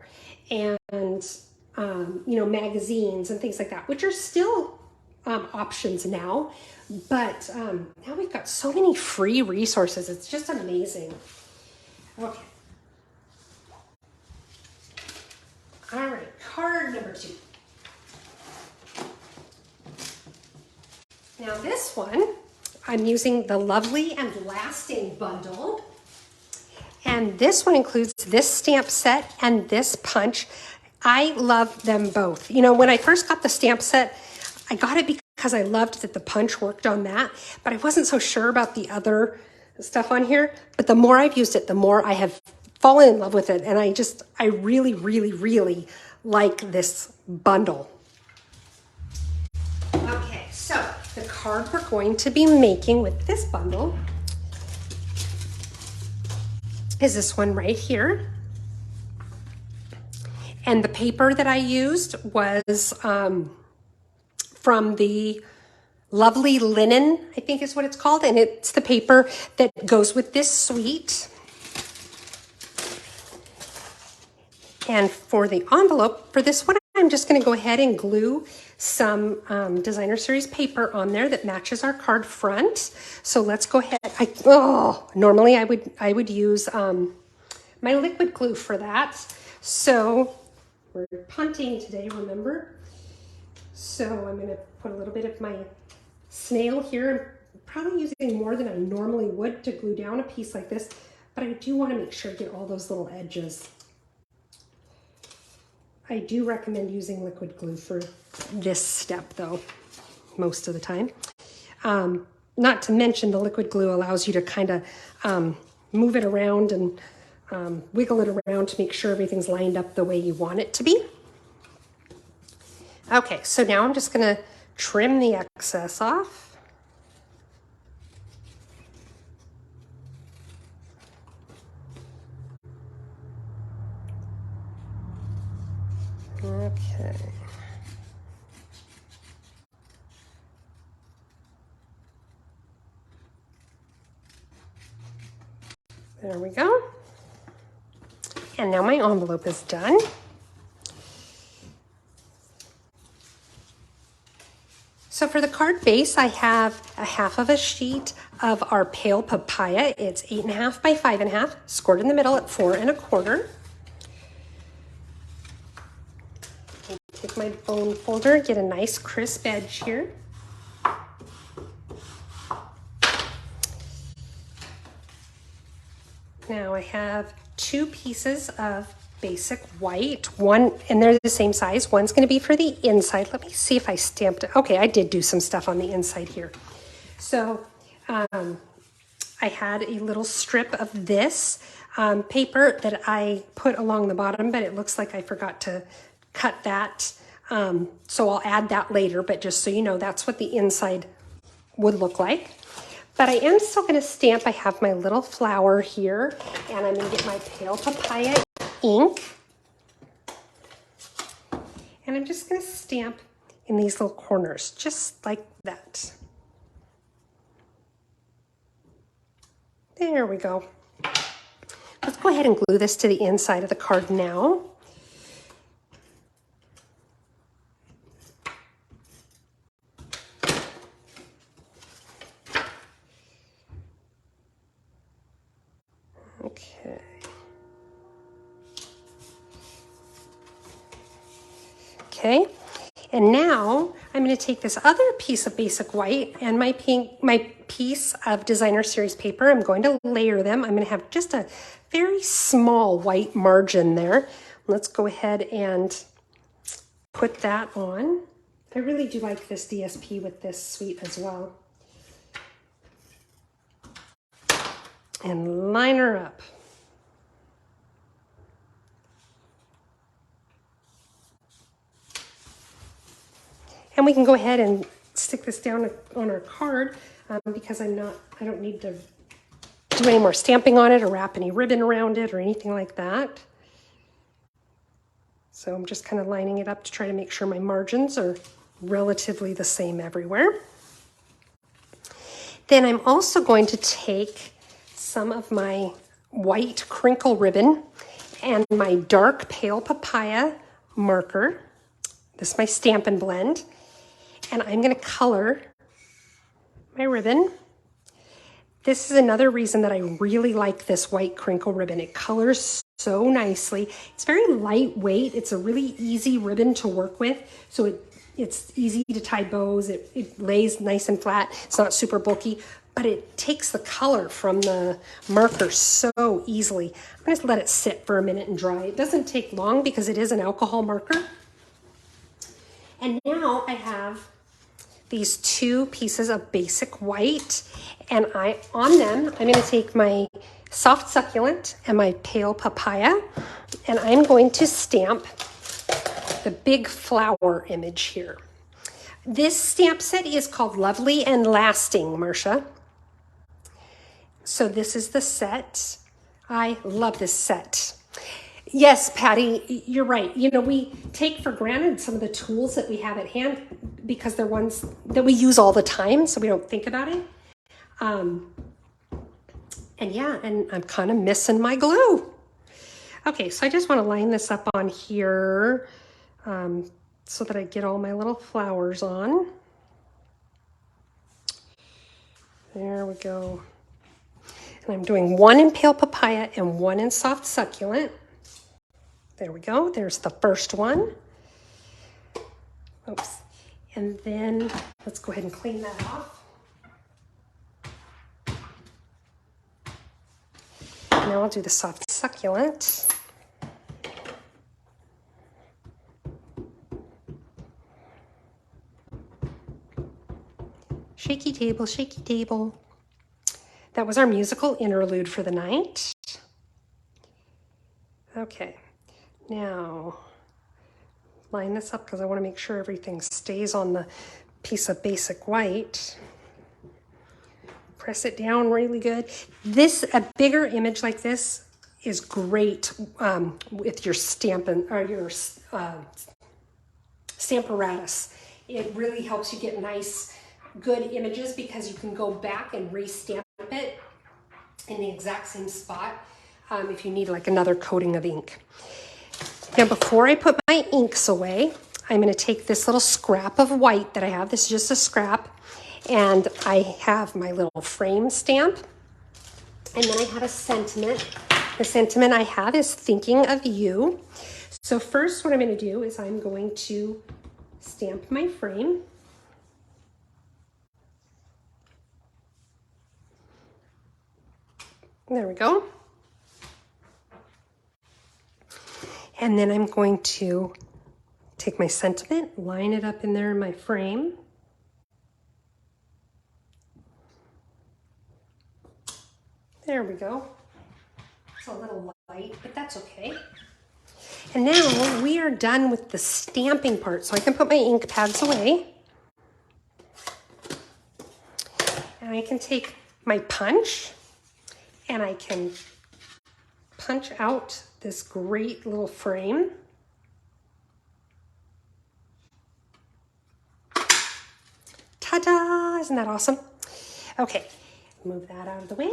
and you know, magazines and things like that, which are still options now. But now we've got so many free resources. It's just amazing. Okay. All right, card number 2. Now this one, I'm using the Lovely and Lasting bundle. And this one includes this stamp set and this punch. I love them both. You know, when I first got the stamp set, I got it because I loved that the punch worked on that, but I wasn't so sure about the other stuff on here. But the more I've used it, the more I have fallen in love with it. And I really, really, really like this bundle. Okay, so the card we're going to be making with this bundle is this one right here. And the paper that I used was from the Lovely Linen, I think is what it's called. And it's the paper that goes with this suite. And for the envelope, for this one, I'm just going to go ahead and glue some Designer Series paper on there that matches our card front. So let's go ahead. Normally I would use my liquid glue for that. So we're punting today, remember? So I'm going to put a little bit of my snail here. I'm probably using more than I normally would to glue down a piece like this, but I do want to make sure to get all those little edges. I do recommend using liquid glue for this step though, most of the time. Not to mention the liquid glue allows you to kind of move it around and wiggle it around to make sure everything's lined up the way you want it to be. Okay, so now I'm just gonna trim the excess off. Okay. There we go. And now my envelope is done. So for the card base, I have a half of a sheet of our pale papaya. It's 8.5 by 5.5, scored in the middle at 4 1/4. Take my bone folder, get a nice crisp edge here. Now I have 2 pieces of basic white, one, and they're the same size. One's going to be for the inside. Let me see if I stamped it. Okay, I did do some stuff on the inside here. So I had a little strip of this paper that I put along the bottom, but it looks like I forgot to cut that. So I'll add that later, but just so you know, that's what the inside would look like. But I am still going to stamp. I have my little flower here, and I'm going to get my pale papaya ink. And I'm just going to stamp in these little corners, just like that. There we go. Let's go ahead and glue this to the inside of the card now. Okay. Okay, and now I'm going to take this other piece of basic white and my piece of designer series paper. I'm going to layer them. I'm going to have just a very small white margin there. Let's go ahead and put that on. I really do like this DSP with this suite as well. And line her up. And we can go ahead and stick this down on our card because I don't need to do any more stamping on it or wrap any ribbon around it or anything like that. So I'm just kind of lining it up to try to make sure my margins are relatively the same everywhere. Then I'm also going to take some of my white crinkle ribbon and my dark pale papaya marker. This is my Stampin' Blend. And I'm going to color my ribbon. This is another reason that I really like this white crinkle ribbon. It colors so nicely. It's very lightweight. It's a really easy ribbon to work with. So it's easy to tie bows. It lays nice and flat. It's not super bulky, but it takes the color from the marker so easily. I'm going to let it sit for a minute and dry. It doesn't take long because it is an alcohol marker. And now I have these 2 pieces of basic white, and on them, I'm going to take my soft succulent and my pale papaya, and I'm going to stamp the big flower image here. This stamp set is called Lovely and Lasting, Marcia. So this is the set. I love this set. Yes, Patty, you're right. You know, we take for granted some of the tools that we have at hand because they're ones that we use all the time, so we don't think about it. And yeah, and I'm kind of missing my glue. Okay, so I just want to line this up on here so that I get all my little flowers on. There we go. And I'm doing 1 in pale papaya and 1 in soft succulent. There we go. There's the first one. Oops. And then let's go ahead and clean that off. Now I'll do the soft succulent. Shaky table, shaky table. That was our musical interlude for the night. Okay. Now, line this up because I want to make sure everything stays on the piece of basic white. Press it down really good. A bigger image like this is great with your Stampin' or your Stamparatus. It really helps you get nice, good images because you can go back and re-stamp it in the exact same spot if you need like another coating of ink. Now, before I put my inks away, I'm going to take this little scrap of white that I have. This is just a scrap. And I have my little frame stamp. And then I have a sentiment. The sentiment I have is thinking of you. So first what I'm going to do is I'm going to stamp my frame. There we go. And then I'm going to take my sentiment, line it up in there in my frame. There we go. It's a little light, but that's okay. And now we are done with the stamping part. So I can put my ink pads away. And I can take my punch and I can punch out this great little frame. Ta-da! Isn't that awesome? Okay, move that out of the way.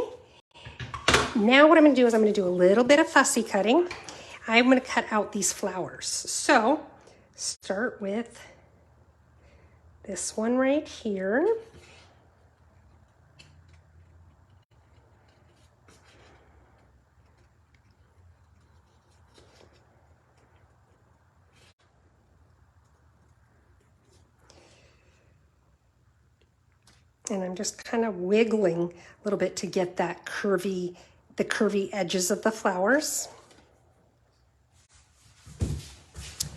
Now what I'm going to do is I'm going to do a little bit of fussy cutting. I'm going to cut out these flowers. So start with this one right here. And I'm just kind of wiggling a little bit to get that curvy, the curvy edges of the flowers.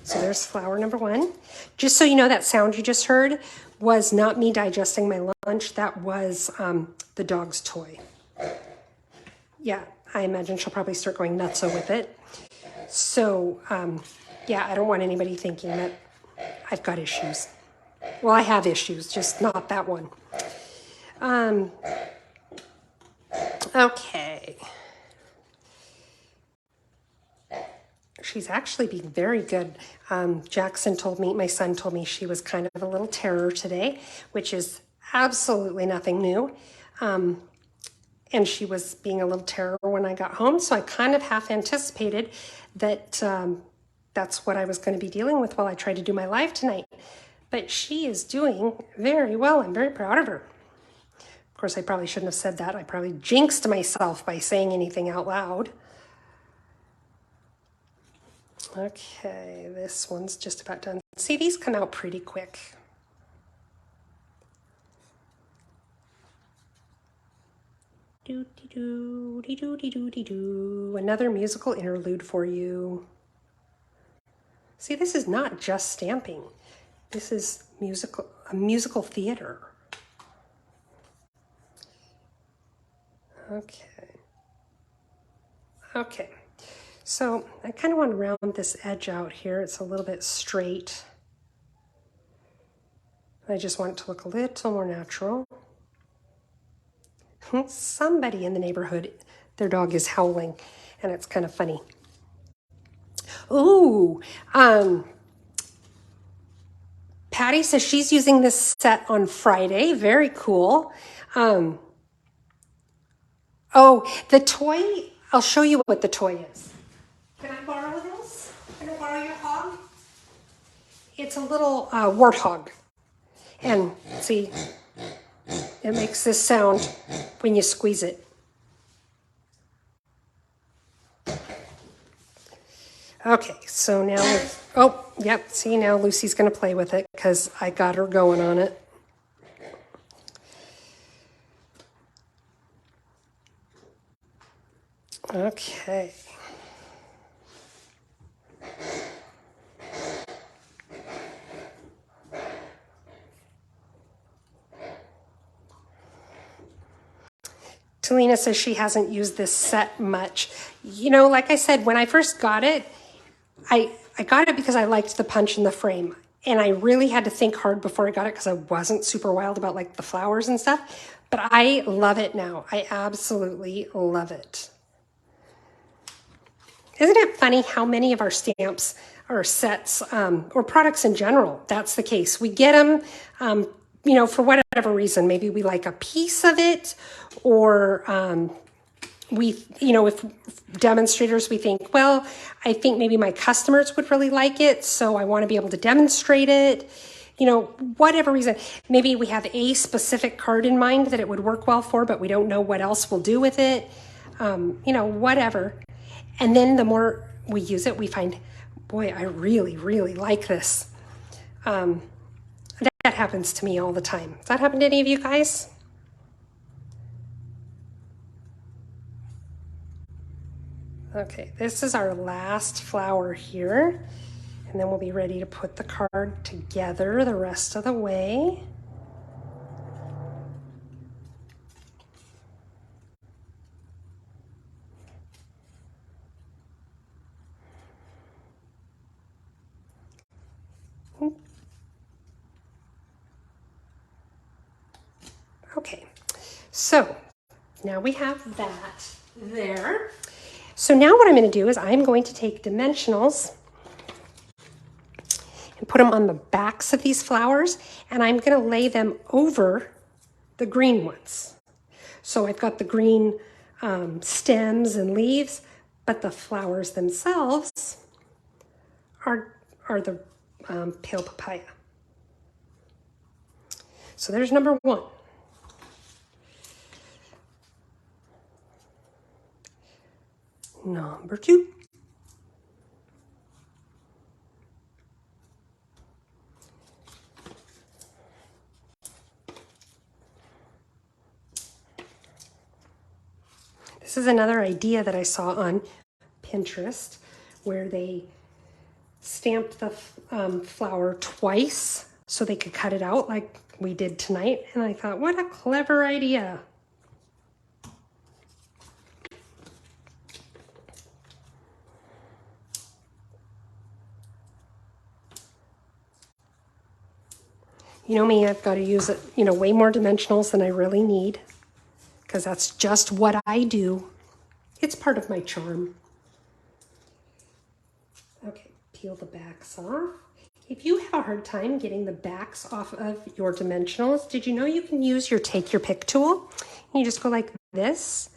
So there's flower number one. Just so you know, that sound you just heard was not me digesting my lunch. That was the dog's toy. Yeah, I imagine she'll probably start going nuts with it. So yeah, I don't want anybody thinking that I've got issues. Well, I have issues, just not that one. Okay. She's actually being very good. Jackson told me, my son told me she was kind of a little terror today, which is absolutely nothing new. And she was being a little terror when I got home. So I kind of half anticipated that that's what I was going to be dealing with while I tried to do my live tonight. But she is doing very well. I'm very proud of her. Of course, I probably shouldn't have said that. I probably jinxed myself by saying anything out loud. Okay, this one's just about done. See, these come out pretty quick. Do-de-do-de-do-de-do-de-do. Another musical interlude for you. See, this is not just stamping. This is a musical theater. Okay. Okay. So I kind of want to round this edge out here. It's a little bit straight. I just want it to look a little more natural. Somebody in the neighborhood, their dog is howling, and it's kind of funny. Ooh, Patty says she's using this set on Friday. Very cool. Oh, the toy, I'll show you what the toy is. Can I borrow this? Can I borrow your hog? It's a little warthog. And see, it makes this sound when you squeeze it. Okay, so now, oh, yep, see, now Lucy's going to play with it because I got her going on it. Okay. Talina says she hasn't used this set much. You know, like I said, when I first got it, I got it because I liked the punch in the frame. And I really had to think hard before I got it because I wasn't super wild about like the flowers and stuff. But I love it now. I absolutely love it. Isn't it funny how many of our stamps or sets or products in general, that's the case. We get them, you know, for whatever reason. Maybe we like a piece of it or if demonstrators, we think, well, I think maybe my customers would really like it, so I want to be able to demonstrate it. Whatever reason, maybe we have a specific card in mind that it would work well for, but we don't know what else we'll do with it, whatever. And then the more we use it, we find, boy, I really, really like this. That happens to me all the time. Does that happen to any of you guys? Okay, this is our last flower here. And then we'll be ready to put the card together the rest of the way. Okay, so now we have that there. So now what I'm going to do is I'm going to take dimensionals and put them on the backs of these flowers, and I'm going to lay them over the green ones. So I've got the green stems and leaves, but the flowers themselves are the pale papaya. So there's number one. Number two. This is another idea that I saw on Pinterest where they stamped the flower twice so they could cut it out like we did tonight. And I thought, what a clever idea. You know me, I've got to use it, way more dimensionals than I really need, because that's just what I do. It's part of my charm. Okay, peel the backs off. If you have a hard time getting the backs off of your dimensionals, did you know you can use your take your pick tool? You just go like this,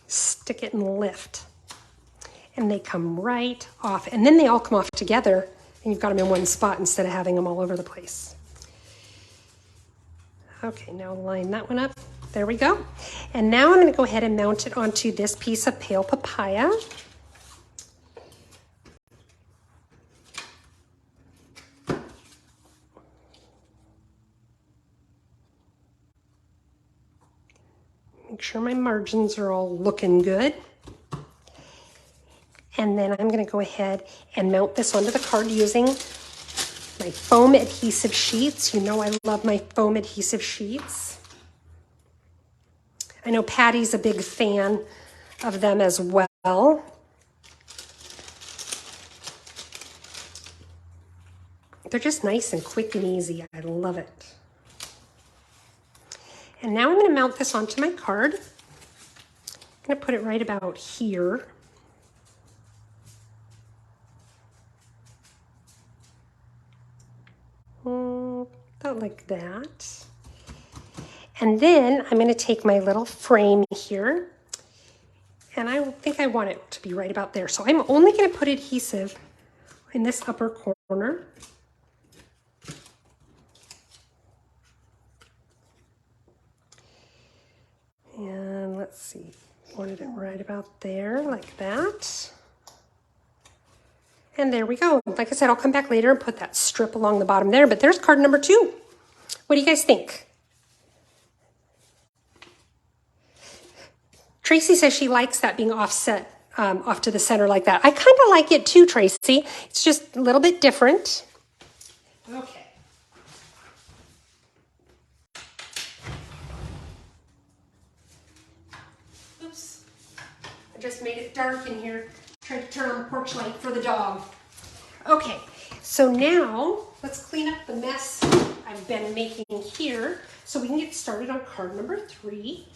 stick it and lift, and they come right off. And then they all come off together, and you've got them in one spot instead of having them all over the place. Okay, now line that one up. There we go. And now I'm going to go ahead and mount it onto this piece of pale papaya. Make sure my margins are all looking good. And then I'm going to go ahead and mount this onto the card using my foam adhesive sheets. You know I love my foam adhesive sheets. I know Patty's a big fan of them as well. They're just nice and quick and easy. I love it. And now I'm going to mount this onto my card. I'm going to put it right about here. About like that. And then I'm going to take my little frame here, and I think I want it to be right about there. So I'm only going to put adhesive in this upper corner. And let's see, wanted it right about there, like that. And there we go. Like I said, I'll come back later and put that strip along the bottom there, but there's card number 2. What do you guys think? Tracy says she likes that being offset off to the center like that. I kind of like it too, Tracy. It's just a little bit different. Okay. Oops. I just made it dark in here. Tried to turn on the porch light for the dog. Okay, so now let's clean up the mess I've been making here so we can get started on card number 3.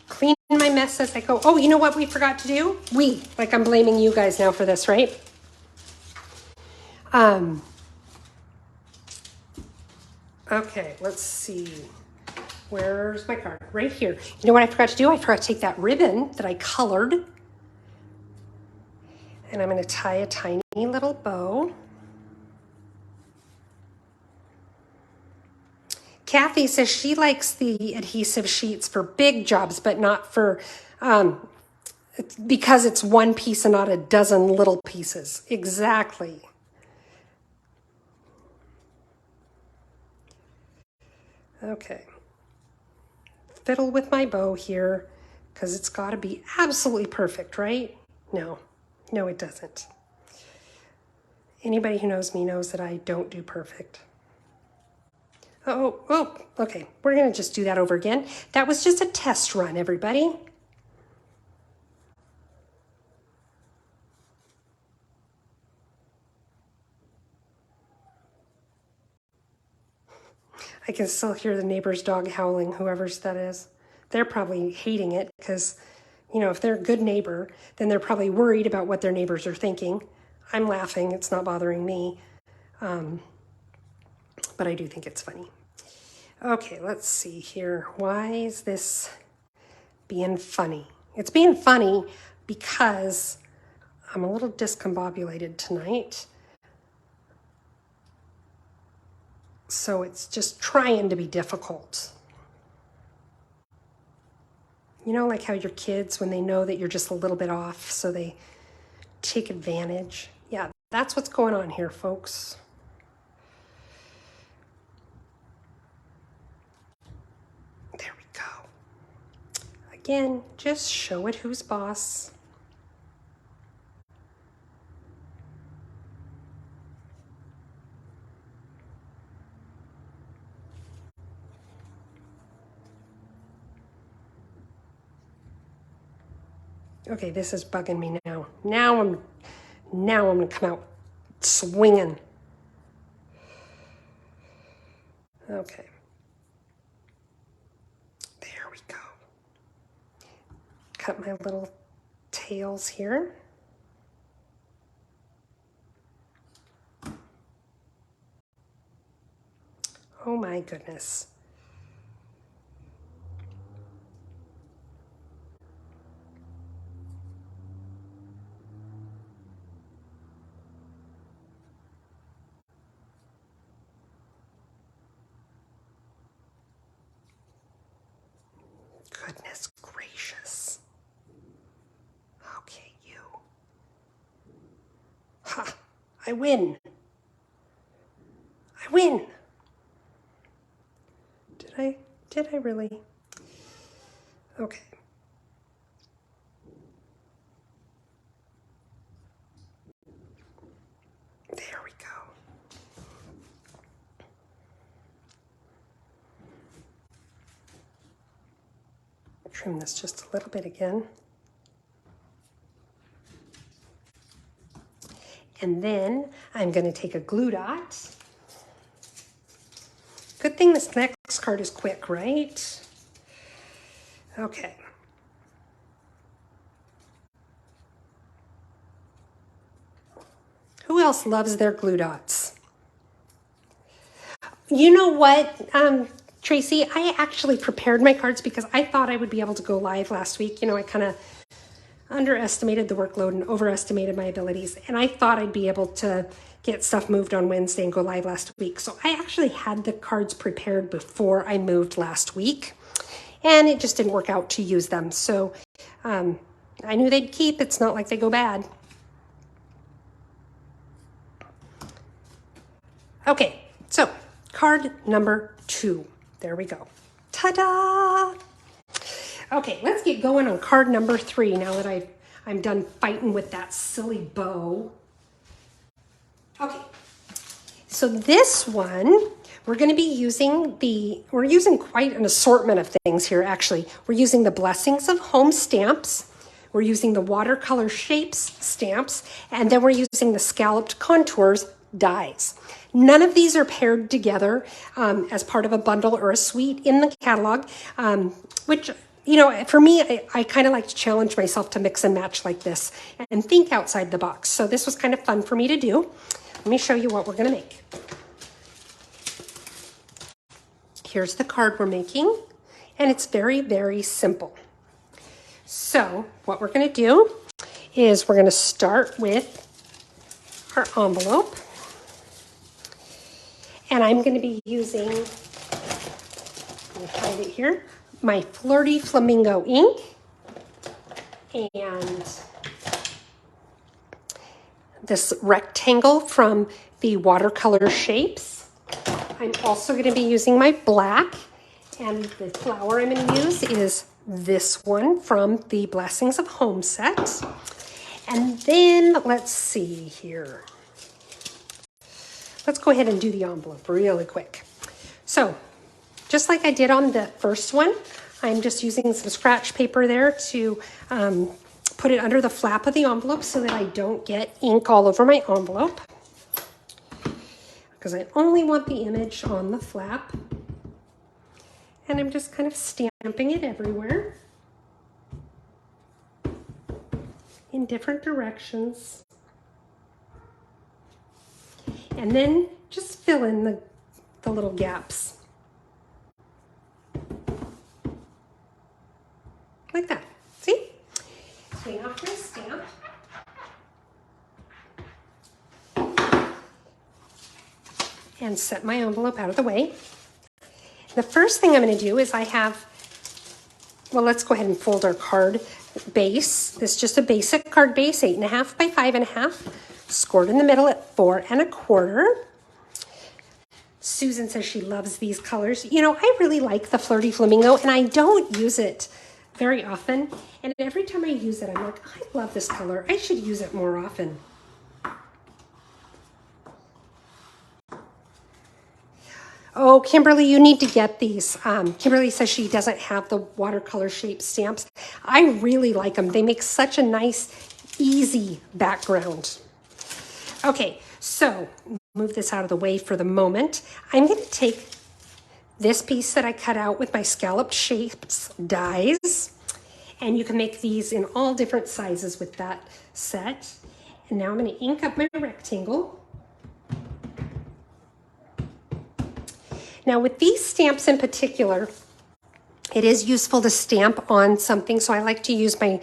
Clean my mess as I go. Oh, you know what we forgot to do? Like I'm blaming you guys now for this, right? Okay, let's see. Where's my card? Right here. You know what I forgot to do? I forgot to take that ribbon that I colored. And I'm going to tie a tiny little bow. Kathy says she likes the adhesive sheets for big jobs, but not for, because it's one piece and not a dozen little pieces. Exactly. Okay. Fiddle with my bow here because it's got to be absolutely perfect, right? No, it doesn't. Anybody who knows me knows that I don't do perfect. Oh, okay. We're going to just do that over again. That was just a test run, everybody. I can still hear the neighbor's dog howling, whoever's that is. They're probably hating it because, you know, if they're a good neighbor, then they're probably worried about what their neighbors are thinking. I'm laughing. It's not bothering me. But I do think it's funny. Okay, let's see here. Why is this being funny? It's being funny because I'm a little discombobulated tonight. So it's just trying to be difficult. You know, like how your kids, when they know that you're just a little bit off, so they take advantage. Yeah, that's what's going on here, folks. There we go. Again, just show it who's boss. Okay, this is bugging me now. Now I'm gonna come out swinging. Okay. There we go. Cut my little tails here. Oh my goodness. Goodness gracious. Okay, you. Ha! I win. I win. Did I really? Okay. There we go. Trim this just a little bit again. And then I'm going to take a glue dot. Good thing this next card is quick, right? Okay. Who else loves their glue dots? You know what, Tracy? I actually prepared my cards because I thought I would be able to go live last week. You know, I kind of underestimated the workload and overestimated my abilities. And I thought I'd be able to get stuff moved on Wednesday and go live last week. So I actually had the cards prepared before I moved last week. And it just didn't work out to use them. So I knew they'd keep. It's not like they go bad. Okay, so card number 2. There we go. Ta-da! Okay, let's get going on card number 3 now that I'm done fighting with that silly bow. Okay, so this one, we're going to be using we're using quite an assortment of things here, actually. We're using the Blessings of Home stamps. We're using the Watercolor Shapes stamps, and then we're using the Scalloped Contours dies. None of these are paired together as part of a bundle or a suite in the catalog, which, you know, for me, I kind of like to challenge myself to mix and match like this and think outside the box. So this was kind of fun for me to do. let me show you what we're going to make. Here's the card we're making, and it's very, very simple. So what we're going to do is we're going to start with our envelope, and I'm going to be using, let me find it here, my Flirty Flamingo ink, and this rectangle from the Watercolor Shapes. I'm also going to be using my black, and the flower I'm going to use is this one from the Blessings of Home set. And then let's see here. Let's go ahead and do the envelope really quick. So just like I did on the first one, I'm just using some scratch paper there to put it under the flap of the envelope so that I don't get ink all over my envelope, because I only want the image on the flap. And I'm just kind of stamping it everywhere in different directions. And then just fill in the little gaps. Like that. See? Clean off my stamp. And set my envelope out of the way. The first thing I'm going to do is well, let's go ahead and fold our card base. This is just a basic card base, 8.5 by 5.5, scored in the middle at 4 1/4. Susan says she loves these colors. You know, I really like the Flirty Flamingo, and I don't use it very often. And every time I use it, I'm like, I love this color. I should use it more often. Oh, Kimberly, you need to get these. Kimberly says she doesn't have the Watercolor Shape stamps. I really like them. They make such a nice, easy background. Okay, so move this out of the way for the moment. I'm going to take this piece that I cut out with my Scalloped Shapes dies, and you can make these in all different sizes with that set. And now I'm going to ink up my rectangle. Now with these stamps in particular, it is useful to stamp on something, so I like to use my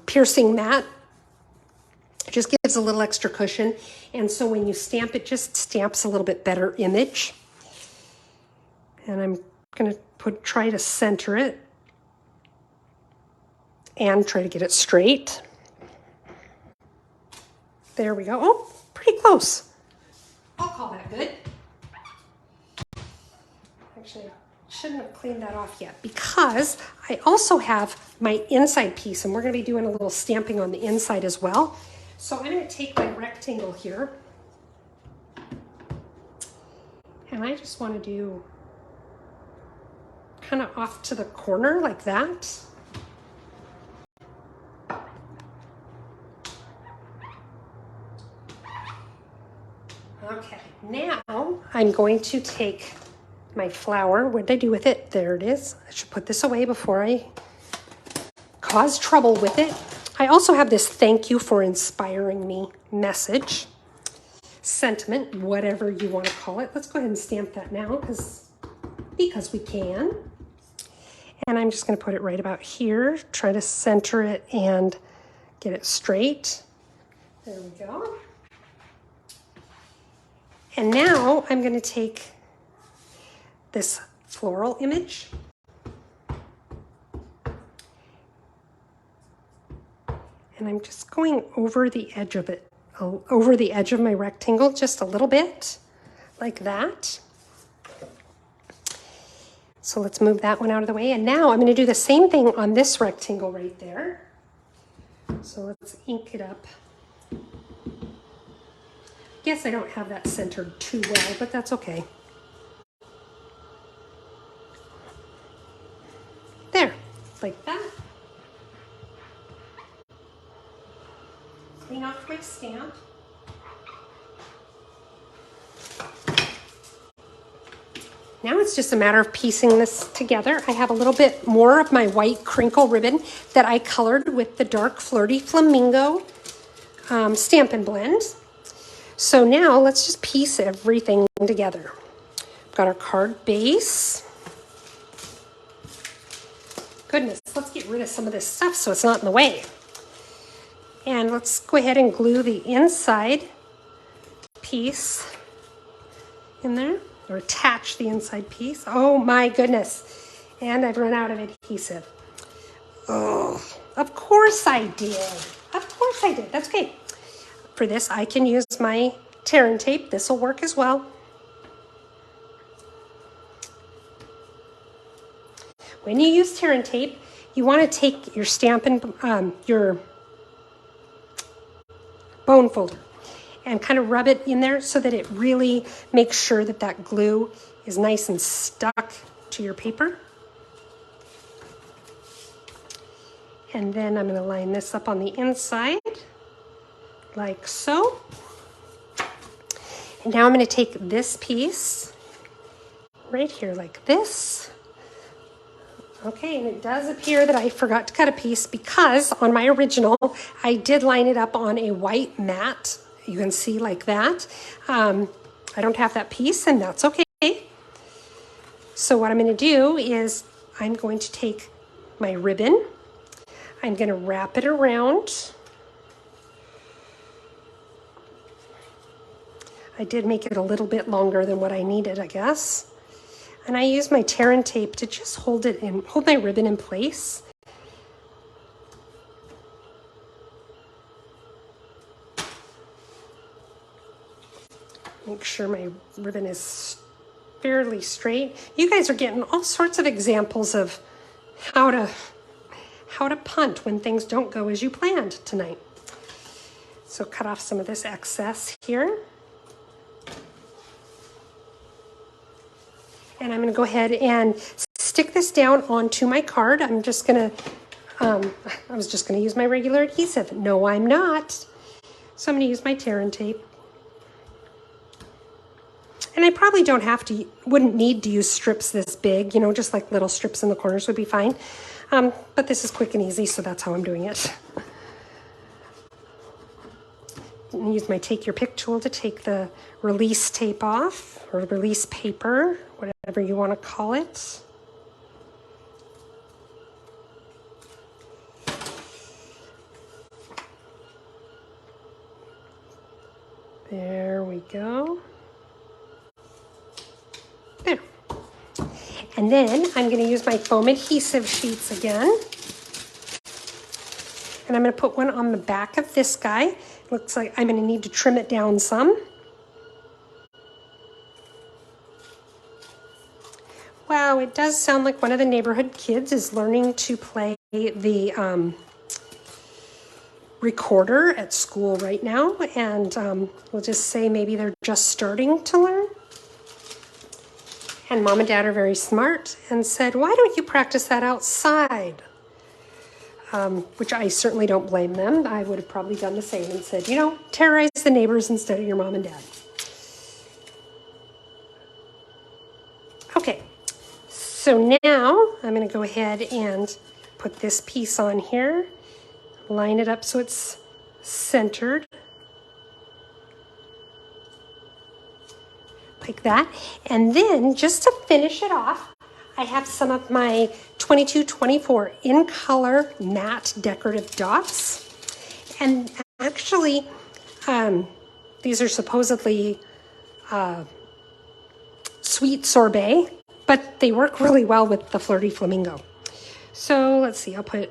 piercing mat. It just gives a little extra cushion, and so when you stamp, it just stamps a little bit better image. And I'm going to try to center it and try to get it straight. There we go. Oh, pretty close. I'll call that good. Actually, I shouldn't have cleaned that off yet, because I also have my inside piece, and we're going to be doing a little stamping on the inside as well. So I'm going to take my rectangle here, and I just want to do kind of off to the corner like that. Okay, now I'm going to take my flower. What did I do with it? There it is. I should put this away before I cause trouble with it. I also have this thank you for inspiring me message, sentiment, whatever you want to call it. Let's go ahead and stamp that now because we can. And I'm just going to put it right about here, try to center it and get it straight. There we go. And now I'm going to take this floral image and I'm just going over the edge of it, over the edge of my rectangle just a little bit, like that. So let's move that one out of the way. And now I'm going to do the same thing on this rectangle right there. So let's ink it up. Guess I don't have that centered too well, but that's okay. There, like that. Clean off my stamp. Now it's just a matter of piecing this together. I have a little bit more of my white crinkle ribbon that I colored with the dark Flirty Flamingo Stampin' Blend. So now let's just piece everything together. We've got our card base. Goodness, let's get rid of some of this stuff so it's not in the way. And let's go ahead and glue the inside piece in there, or attach the inside piece. Oh my goodness. And I've run out of adhesive. Oh, of course I did. Of course I did. That's okay. For this, I can use my tear and tape. This will work as well. When you use tear and tape, you want to take your Stampin', your bone folder, and kind of rub it in there so that it really makes sure that that glue is nice and stuck to your paper. And then I'm going to line this up on the inside like so. And now I'm going to take this piece right here like this. Okay, and it does appear that I forgot to cut a piece because on my original, I did line it up on a white mat. You can see like that. I don't have that piece, and that's okay. So what I'm going to do is I'm going to take my ribbon. I'm going to wrap it around. I did make it a little bit longer than what I needed, I guess. And I use my tear and tape to just hold my ribbon in place. Make sure my ribbon is fairly straight. You guys are getting all sorts of examples of how to punt when things don't go as you planned tonight. So cut off some of this excess here. And I'm going to go ahead and stick this down onto my card. I was just going to use my regular adhesive. No, I'm not. So I'm going to use my tear and tape. And I probably wouldn't need to use strips this big, just like little strips in the corners would be fine. But this is quick and easy, so that's how I'm doing it. And use my Take Your Pick tool to take the release tape off, or release paper, whatever you want to call it. There we go. There. And then I'm going to use my foam adhesive sheets again. And I'm going to put one on the back of this guy. Looks like I'm going to need to trim it down some. Wow, it does sound like one of the neighborhood kids is learning to play the recorder at school right now. And we'll just say maybe they're just starting to learn. And Mom and Dad are very smart and said, why don't you practice that outside? Which I certainly don't blame them. I would have probably done the same and said, terrorize the neighbors instead of your mom and dad. Okay, so now I'm going to go ahead and put this piece on here, line it up so it's centered. Like that. And then just to finish it off, I have some of my 2224 in color matte decorative dots. And actually, these are supposedly sweet sorbet, but they work really well with the Flirty Flamingo. So let's see, I'll put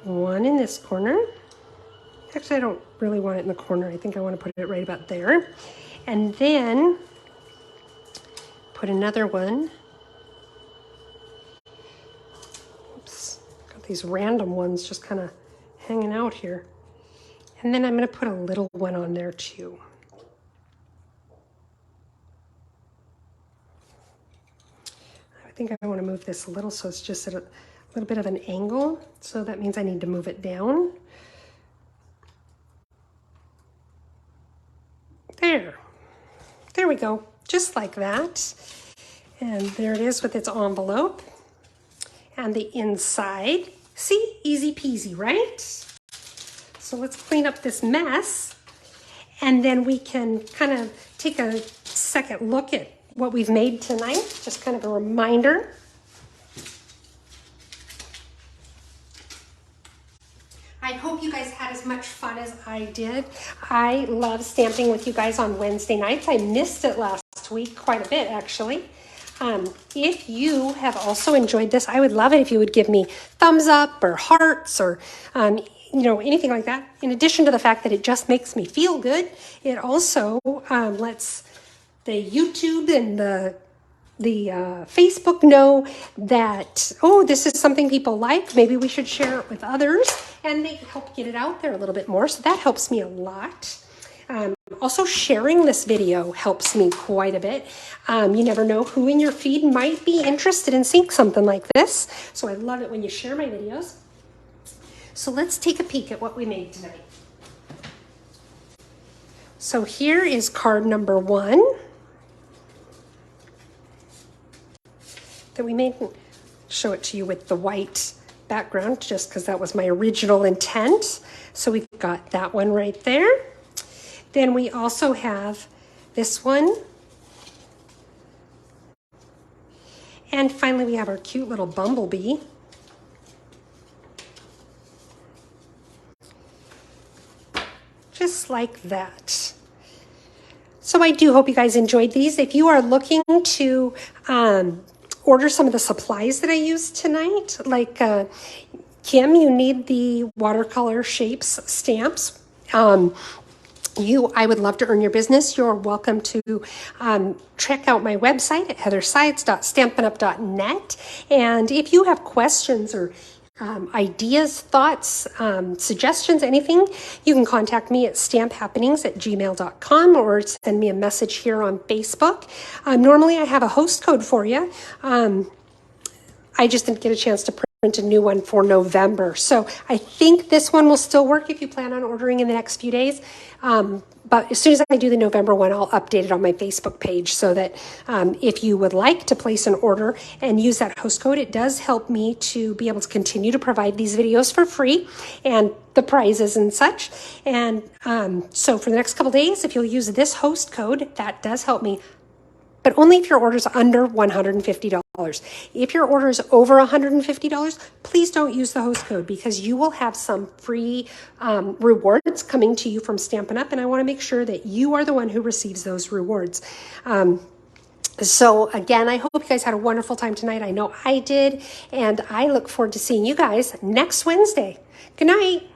one in this corner. Actually, I don't really want it in the corner. I think I want to put it right about there. And then put another one. Oops, got these random ones just kind of hanging out here. And then I'm going to put a little one on there too. I think I want to move this a little so it's just at a little bit of an angle. So that means I need to move it down. There we go, just like that. And there it is with its envelope. And the inside, see, easy peasy, right? So let's clean up this mess, and then we can kind of take a second look at what we've made tonight. Just kind of a reminder. I hope you guys had as much fun as I did. I love stamping with you guys on Wednesday nights. I missed it last week quite a bit, actually. If you have also enjoyed this, I would love it if you would give me thumbs up or hearts or anything like that. In addition to the fact that it just makes me feel good, it also lets the YouTube and the Facebook know that, oh, this is something people like. Maybe we should share it with others, and they help get it out there a little bit more. So that helps me a lot. Also, sharing this video helps me quite a bit. You never know who in your feed might be interested in seeing something like this. So I love it when you share my videos. So let's take a peek at what we made tonight. So here is card number 1 that we made. Show it to you with the white background just because that was my original intent. So we've got that one right there. Then we also have this one. And finally we have our cute little bumblebee. Just like that. So I do hope you guys enjoyed these. If you are looking to order some of the supplies that I used tonight, like Kim, you need the watercolor shapes stamps. I would love to earn your business. You're welcome to check out my website at heathersides.stampinup.net. And if you have questions or ideas, thoughts, suggestions, anything, you can contact me at stamphappenings@gmail.com or send me a message here on Facebook. Normally I have a host code for you. I just didn't get a chance to print a new one for November. So I think this one will still work if you plan on ordering in the next few days. But as soon as I do the November one, I'll update it on my Facebook page so that if you would like to place an order and use that host code, it does help me to be able to continue to provide these videos for free and the prizes and such. And so for the next couple days, if you'll use this host code, that does help me. But only if your order is under $150. If your order is over $150, please don't use the host code because you will have some free rewards coming to you from Stampin' Up! And I want to make sure that you are the one who receives those rewards. So again, I hope you guys had a wonderful time tonight. I know I did, and I look forward to seeing you guys next Wednesday. Good night.